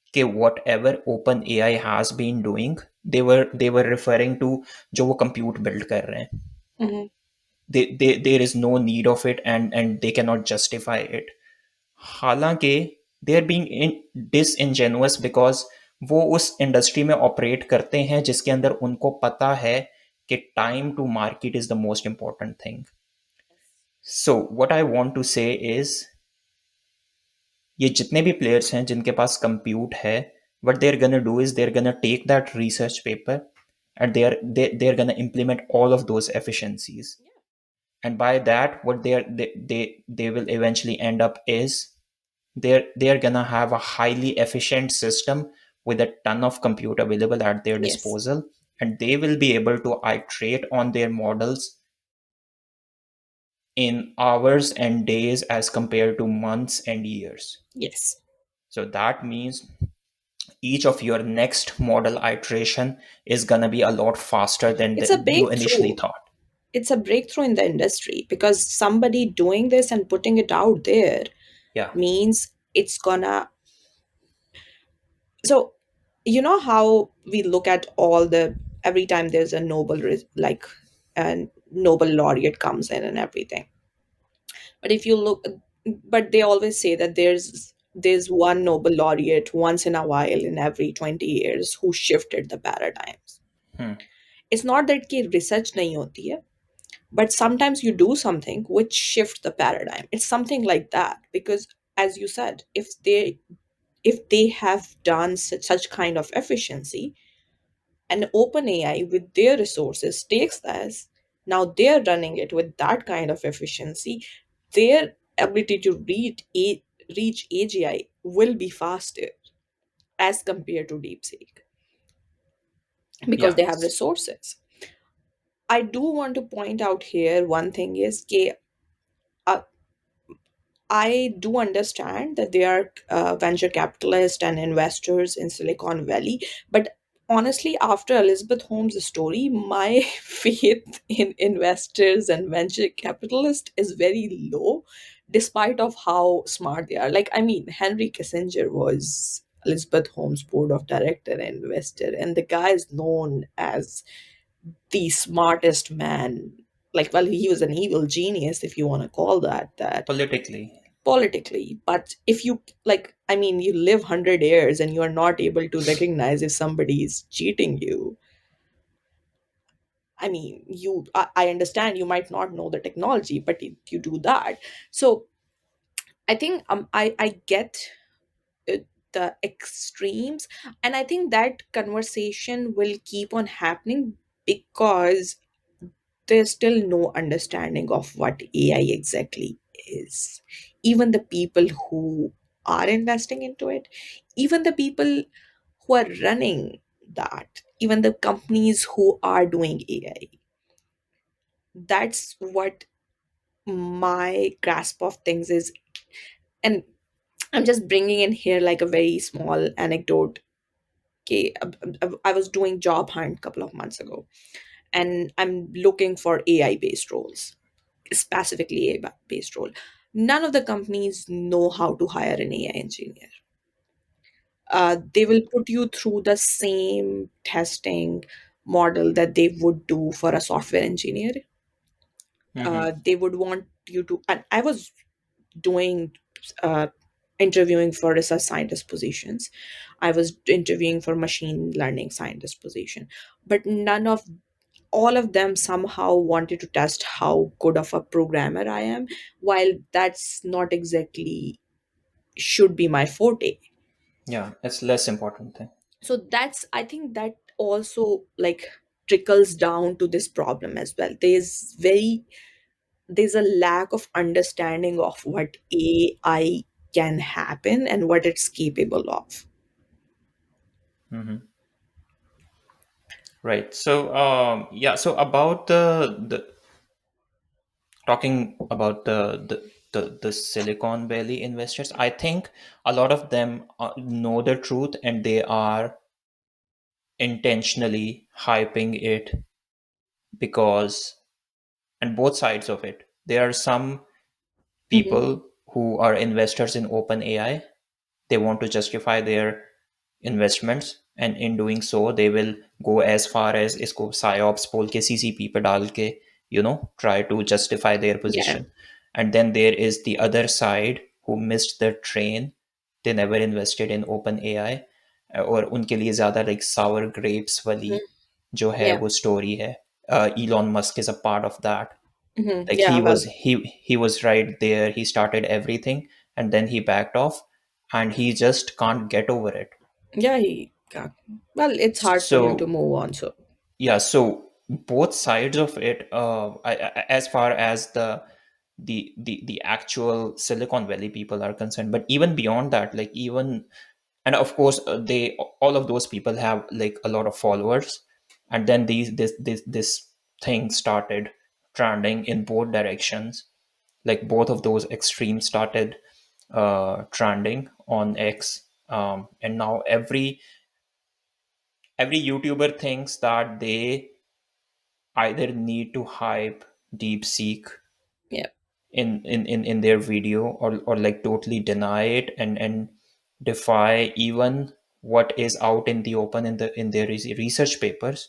okay, whatever open AI has been doing, they were referring to जो वो compute build कर रहे हैं. Mhm. There is no need of it, and they cannot justify it. हालांकि they are being डिसइनजेनुअस because वो उस industry में operate करते हैं जिसके अंदर उनको पता है कि time to market is the most important thing. So what I want to say is, ये जितने भी प्लेयर्स हैं जिनके पास कंप्यूट है, what they're gonna do is they're gonna take that research paper and they're gonna implement all of those efficiencies. And by that, what they will eventually end up is they're gonna have a highly efficient system with a ton of compute available at their Yes, disposal, and they will be able to iterate on their models in hours and days as compared to months and years. yes. So that means each of your next model iteration is gonna be a lot faster than It's a you initially breakthrough. thought. It's a breakthrough in the industry because somebody doing this and putting it out there Yeah, means it's gonna. So, you know how we look at all the every time there's a like a Nobel laureate comes in and everything. But if you look, but they always say that there's one Nobel laureate once in a while in every 20 years who shifted the paradigms. It's not that कि research नहीं होती है, but sometimes you do something which shift the paradigm. It's something like that because, as you said, if they have done such kind of efficiency, and OpenAI with their resources takes this, now they're running it with that kind of efficiency, their ability to reach AGI will be faster as compared to DeepSeek because yeah, they have resources. I do want to point out here one thing is that uh, I do understand that there are venture capitalists and investors in Silicon Valley, but honestly, after Elizabeth Holmes' story, my faith in investors and venture capitalists is very low, despite of how smart they are. Like, I mean, Henry Kissinger was Elizabeth Holmes' board of director and investor, and the guy is known as the smartest man. Like, well, he was an evil genius, if you want to call that politically. politically. But if you, like, I mean, you live 100 years and you are not able to recognize if somebody is cheating you. I mean, I understand you might not know the technology, but you do that. So I think I get uh, the extremes, and I think that conversation will keep on happening because there's still no understanding of what AI exactly is. Even the people who are investing into it, even the people who are running that, even the companies who are doing AI, that's what my grasp of things is. And I'm just bringing in here like a very small anecdote. Okay, I was doing job hunt a couple of months ago, and I'm looking for AI based roles, specifically AI based role. None of the companies know how to hire an AI engineer. They will put you through the same testing model that they would do for a software engineer. Mm-hmm. They would want you to, and I was doing uh, interviewing for research scientist positions. I was interviewing for machine learning scientist position, but none of all of them somehow wanted to test how good of a programmer I am, while that's not exactly should be my forte. Yeah, it's less important thing. So that's, I think that also like trickles down to this problem as well. There's a lack of understanding of what AI can happen and what it's capable of. Hmm. Right. So yeah, so about the talking about the Silicon Valley investors, I think a lot of them know the truth, and they are intentionally hyping it because, and both sides of it. There are some Hmm. people who are investors in OpenAI. They want to justify their investments, and in doing so they will go as far as इसको psyops बोल के CCP पे डाल के try to justify their Yeah. position. And then there is the other side who missed the train. They never invested in OpenAI, और उनके लिए ज़्यादा like sour grapes वाली Hmm. जो है Yeah. वो story है. Elon Musk is a part of that. Hmm. Like Yeah, well, he was right there. He started everything, and then he backed off, and he just can't get over it. yeah, he got, well, it's hard for him to So move on. So yeah, so both sides of it, as far as the actual Silicon Valley people are concerned, but even beyond that, like even, and of course they, all of those people have like a lot of followers, and then this thing started trending in both directions. Like both of those extremes started trending on X, and now every YouTuber thinks that they either need to hype DeepSeek yeah. in their video, or like totally deny it, and defy even what is out in the open in their research papers,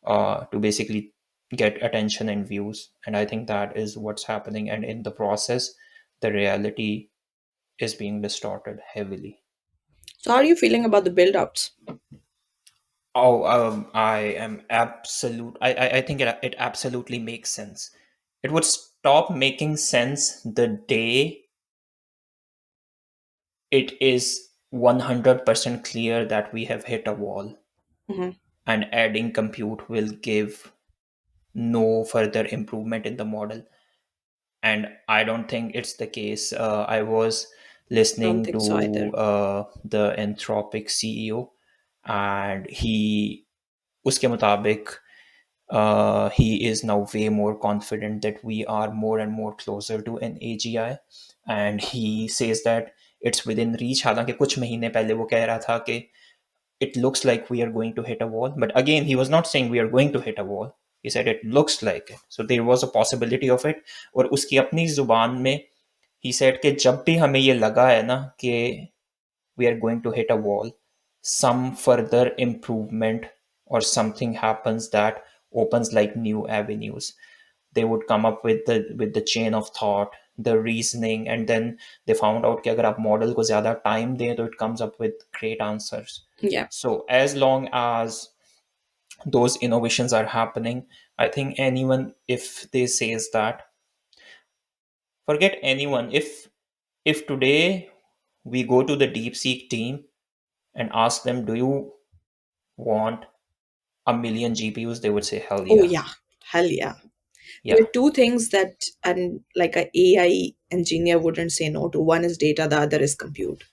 to basically get attention and views. And I think that is what's happening, and in the process the reality is being distorted heavily. So how are you feeling about the build outs? Oh, I am absolute. I think it absolutely makes sense. It would stop making sense the day it is 100% clear that we have hit a wall, Hmm. and adding compute will give no further improvement in the model. And I don't think it's the case. I was I don't listening think so to either. the Anthropic CEO, and he उसके मुताबिक he is now way more confident that we are more and more closer to an AGI, and he says that it's within reach. हालांकि कुछ महीने पहले वो कह रहा था कि it looks like we are going to hit a wall, but again he was not saying we are going to hit a wall. He said it looks like it, so there was a possibility of it. और उसकी अपनी जुबान में he said कि जब भी हमें ये लगा है ना कि we are going to hit a wall, some further improvement or something happens that opens like new avenues. They would come up with the chain of thought, the reasoning, and then they found out कि अगर आप model को ज़्यादा time दें तो it comes up with great answers. Yeah. So as long as those innovations are happening, I think anyone, if they says that, forget anyone. If today we go to the DeepSeek team and ask them, do you want a million GPUs? They would say, hell Oh yeah. yeah. Hell yeah. There Yeah, are two things that and like a AI engineer wouldn't say no to. One is data, the other is compute.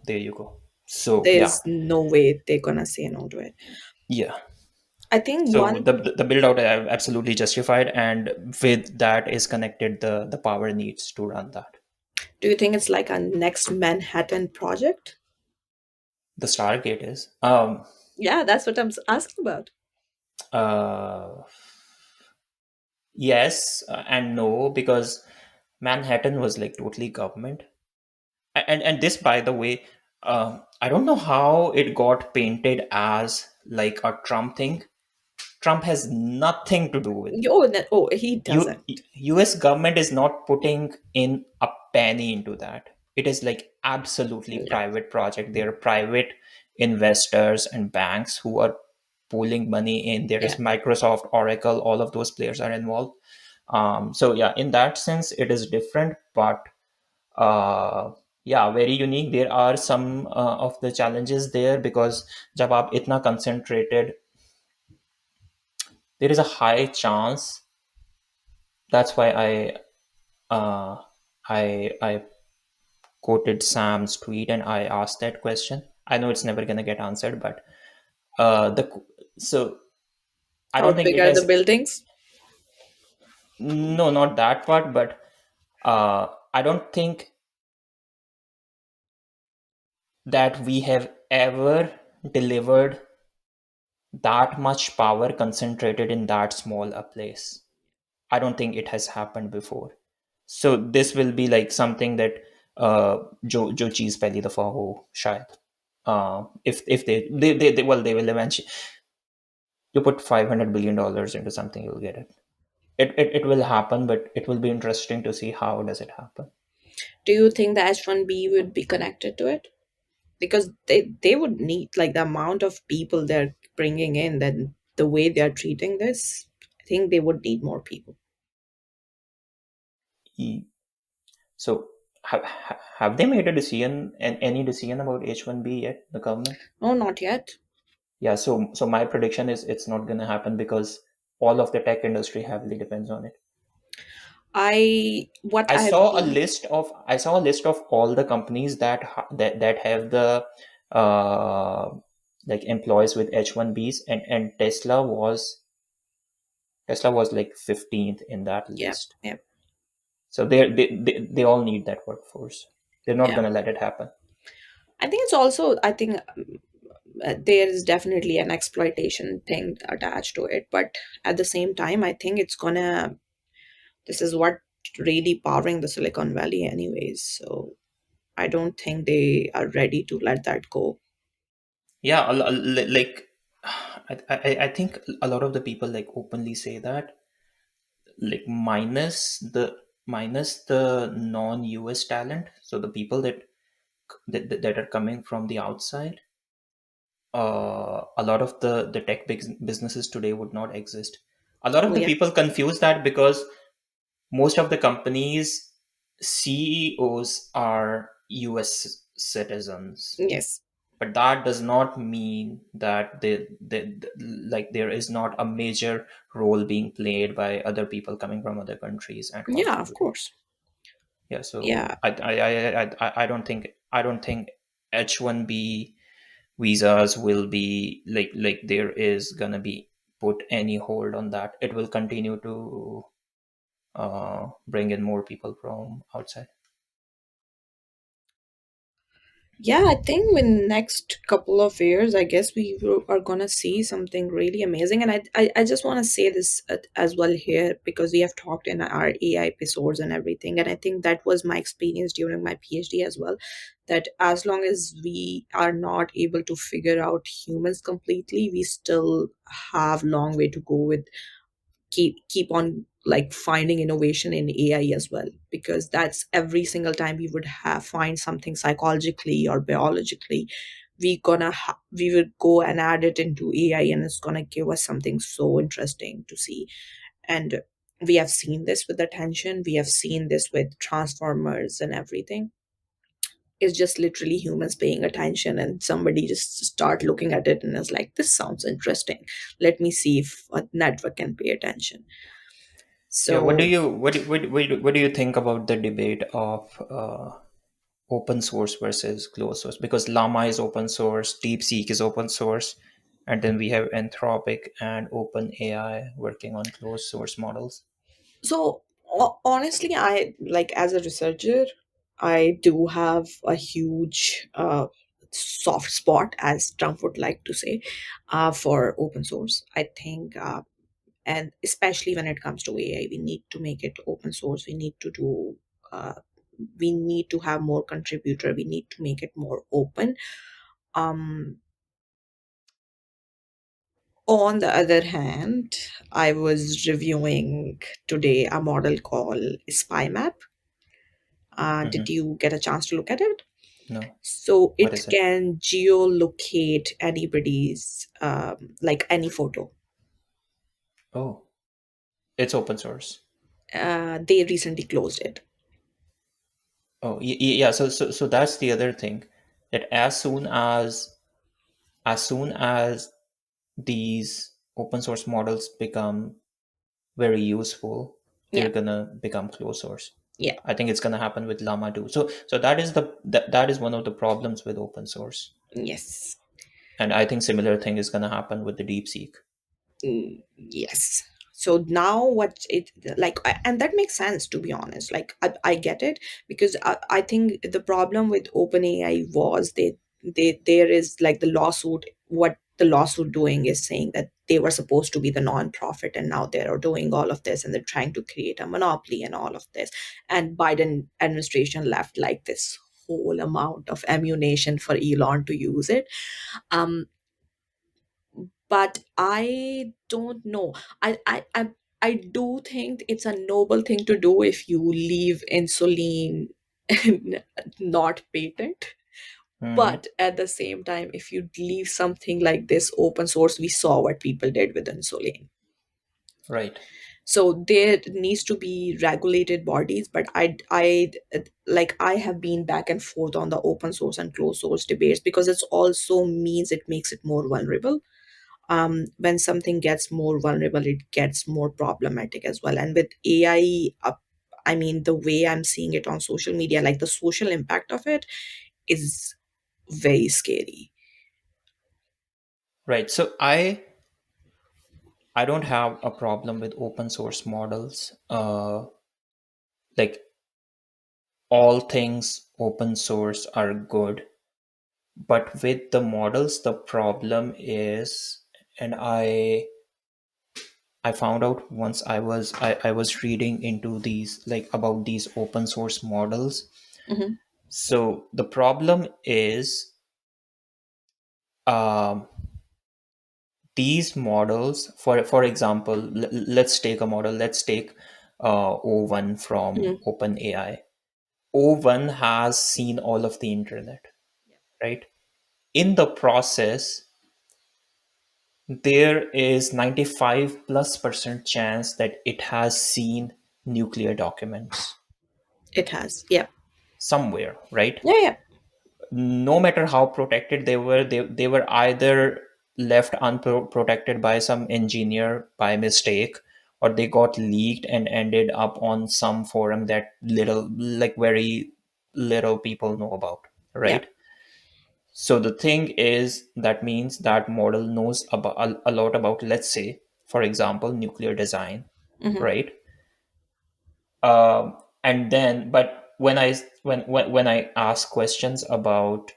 there you go. So yeah, There's no way they're gonna say no to it. yeah. I think So one. the build out are absolutely justified, and with that is connected the power needs to run that. Do you think it's like a next Manhattan project? The Stargate is Yeah, that's what asking about. uh yes, and no, because Manhattan was like totally government. And this, by the way, I don't know how it got painted as like a Trump thing. Trump has nothing to do with it. Oh, he U, doesn't. US government is not putting in a penny into that. It is like absolutely Yeah. private project. There are private investors and banks who are pooling money in. There is Yeah. Microsoft, Oracle, all of those players are involved. So yeah, in that sense, it is different, but uh, yeah, very unique. There are some of the challenges there because जब आप इतना concentrated, there is a high chance. That's why uh, I quoted Sam's tweet and I asked that question. I know it's never gonna get answered, but the so I How don't think big it are the has. buildings? No, not that part, but I don't think that we have ever delivered that much power concentrated in that small a place. I don't think it has happened before. So this will be like something that जो चीज पहली दफा हो शायद if they well they will eventually you put $500 billion into something you'll get it. It will happen, but it will be interesting to see how does it happen. Do you think the H1B would be connected to it? Because they would need, like, the amount of people they're bringing in, then the way they're treating this, I think they would need more people. E- So have they made a decision and any decision about H1B yet, the government? No, not yet. Yeah, so my prediction is it's not going to happen because all of the tech industry heavily depends on it. I what I I've saw a been list of I saw a list of all the companies that have the uh like employees with H1Bs, and Tesla was like 15th in that Yeah, list. yeah, So they all need that workforce. They're not yeah. going to let it happen. I think it's also, I think there is definitely an exploitation thing attached to it, but at the same time, I think it's gonna, this is what really powering the Silicon Valley anyways. So I don't think they are ready to let that go. Yeah, like I think a lot of the people like openly say that, like minus the non-US talent, so the people that are coming from the outside, a lot of the tech businesses today would not exist. A lot of Oh the yeah. people confuse that because most of the companies CEOs are US citizens, Yes. but that does not mean that like there is not a major role being played by other people coming from other countries and Yeah, of contributing. course. Yeah, Yeah. so I don't think H1B visas will be like there is gonna be put any hold on that. It will continue to bring in more people from outside. Yeah, I think in next couple of years, I guess are gonna see something really amazing. And I just want to say this as well here, because we have talked in our AI episodes and everything, and I think that was my experience during my PhD as well. That as long as we are not able to figure out humans completely, we still have long way to go with keep on like finding innovation in AI as well, because that's every single time we would have find something psychologically or biologically, we would go and add it into AI, and it's gonna give us something so interesting to see. And we have seen this with attention, we have seen this with transformers and everything. It's just literally humans paying attention, and somebody just start looking at it and is like, this sounds interesting, let me see if a network can pay attention. Yeah, what do So you what do you think about the debate of open source versus closed source? Because Llama is open source, DeepSeek is open source, and then we have Anthropic and OpenAI working on closed source models. So honestly, I like, as a researcher, I do have a huge soft spot, as Trump would like to say, for open source. I think, and especially when it comes to AI, we need to make it open source. We need to do. We need to have more contributor. We need to make it more open. Um, on the other hand, I was reviewing today a model called SpyMap. Did Mhm. you get a chance to look at it? No. So What it is it? can geolocate anybody's, like any photo. Oh, it's open source. They recently closed it. Oh, yeah. So that's the other thing, that as soon as these open source models become very useful, Yeah, they're gonna become closed source. yeah, I think it's gonna happen with Llama too. So that is one of the problems with open source, yes. and I think similar thing is gonna happen with the DeepSeek. Yes. So now what it like, and that makes sense, to be honest. Like I get it, because I think the problem with OpenAI was there is like the lawsuit. What the lawsuit doing is saying that they were supposed to be the non-profit, and now they're doing all of this, and they're trying to create a monopoly and all of this. And Biden administration left like this whole amount of ammunition for Elon to use it. Um, but I don't know. I do think it's a noble thing to do if you leave insulin not patent. Hmm. But at the same time, if you leave something like this open source, we saw what people did with insulin. Right. So there needs to be regulated bodies, but I have been back and forth on the open source and closed source debates, because it also means it makes it more vulnerable. When something gets more vulnerable, it gets more problematic as well. And with AI, I mean, the way I'm seeing it on social media, like the social impact of it is very scary. Right. So I don't have a problem with open source models. Like, all things open source are good, but with the models, the problem is, and I found out once I was reading into these, like, about these open source models. Hmm. So the problem is, um, these models, for example, let's take a model. Let's take O1 from Hmm. OpenAI. O1 has seen all of the internet, right? In the process, there is 95 plus percent chance that it has seen nuclear documents It has, yeah, somewhere, right? yeah, yeah, No matter how protected they were, they were either left unprotected by some engineer by mistake, or they got leaked and ended up on some forum that very little people know about, yeah. right? So the thing is, that means that model knows about a lot about, let's say, for example, nuclear design, Hmm. right? And then, but when I ask questions about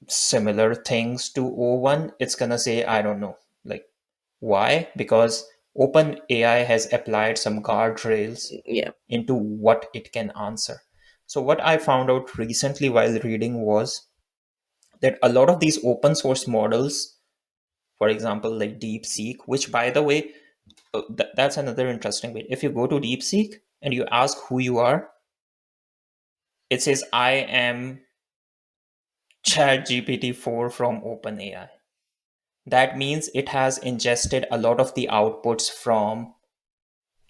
similar things to O1, it's gonna say, I don't know. Like, why? Because OpenAI has applied some guardrails Yeah. into what it can answer. So what I found out recently while reading was that a lot of these open source models, for example, like DeepSeek, which, by the way, that's another interesting bit. If you go to DeepSeek and you ask who you are, it says, I am ChatGPT 4 from OpenAI. That means it has ingested a lot of the outputs from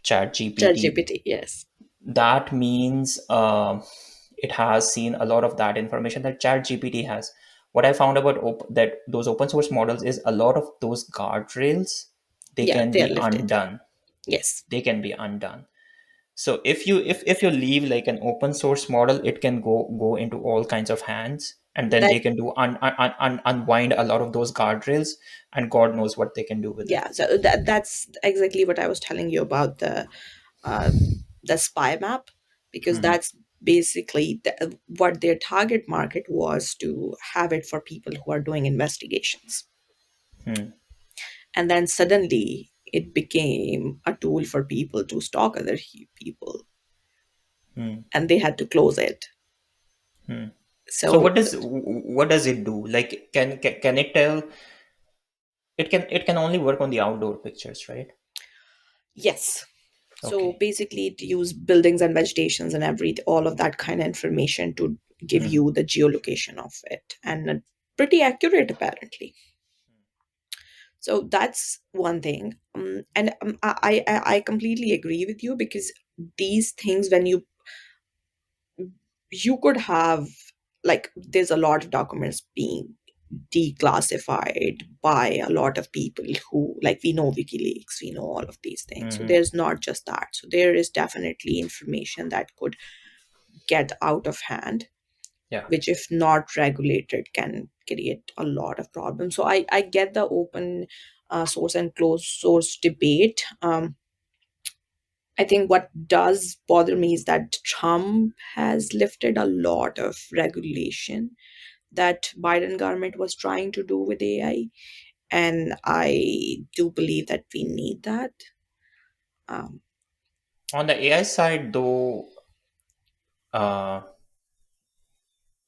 ChatGPT. ChatGPT, yes. That means it has seen a lot of that information that ChatGPT has. What I found about that those open source models is a lot of those guardrails, they Yeah, can they are be lifted. undone. Yes. They can be undone. So if you leave like an open source model, it can go into all kinds of hands, and then That they can do unwind a lot of those guardrails, and God knows what they can do with it. Yeah, so that's exactly what I was telling you about uh, the spy map, because Hmm. that's basically what their target market was, to have it for people who are doing investigations. Hmm. And then suddenly it became a tool for people to stalk other people, Hmm. and they had to close it. Hmm. So So what does it do? Like, can it tell? It can only work on the outdoor pictures, right? yes. So Okay. basically, it use buildings and vegetations and every all of that kind of information to give Mhm. you the geolocation of it, and pretty accurate apparently. So that's one thing. And I completely agree with you, because these things, when you could have, like, there's a lot of documents being declassified by a lot of people who, like, we know WikiLeaks, we know all of these things. So Mhm. there's not just that. So there is definitely information that could get out of hand, Yeah. which, if not regulated, can create a lot of problems. So I get the open source and closed source debate. I think what does bother me is that Trump has lifted a lot of regulation that Biden government was trying to do with AI, and I do believe that we need that. Um, On the AI side, though, uh,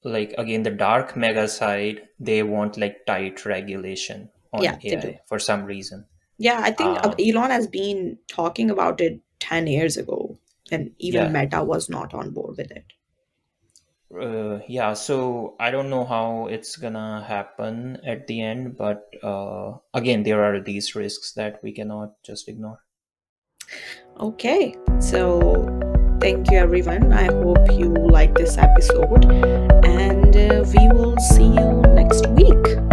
like again, the dark mega side, they want like tight regulation on yeah, they do. AI for some reason. Yeah, I think Um, Elon has been talking about it 10 years ago, and even yeah, Meta was not on board with it. yeah. So I don't know how it's gonna happen at the end, but again, there are these risks that we cannot just ignore. Okay, so thank you everyone. I hope you like this episode, and we will see you next week.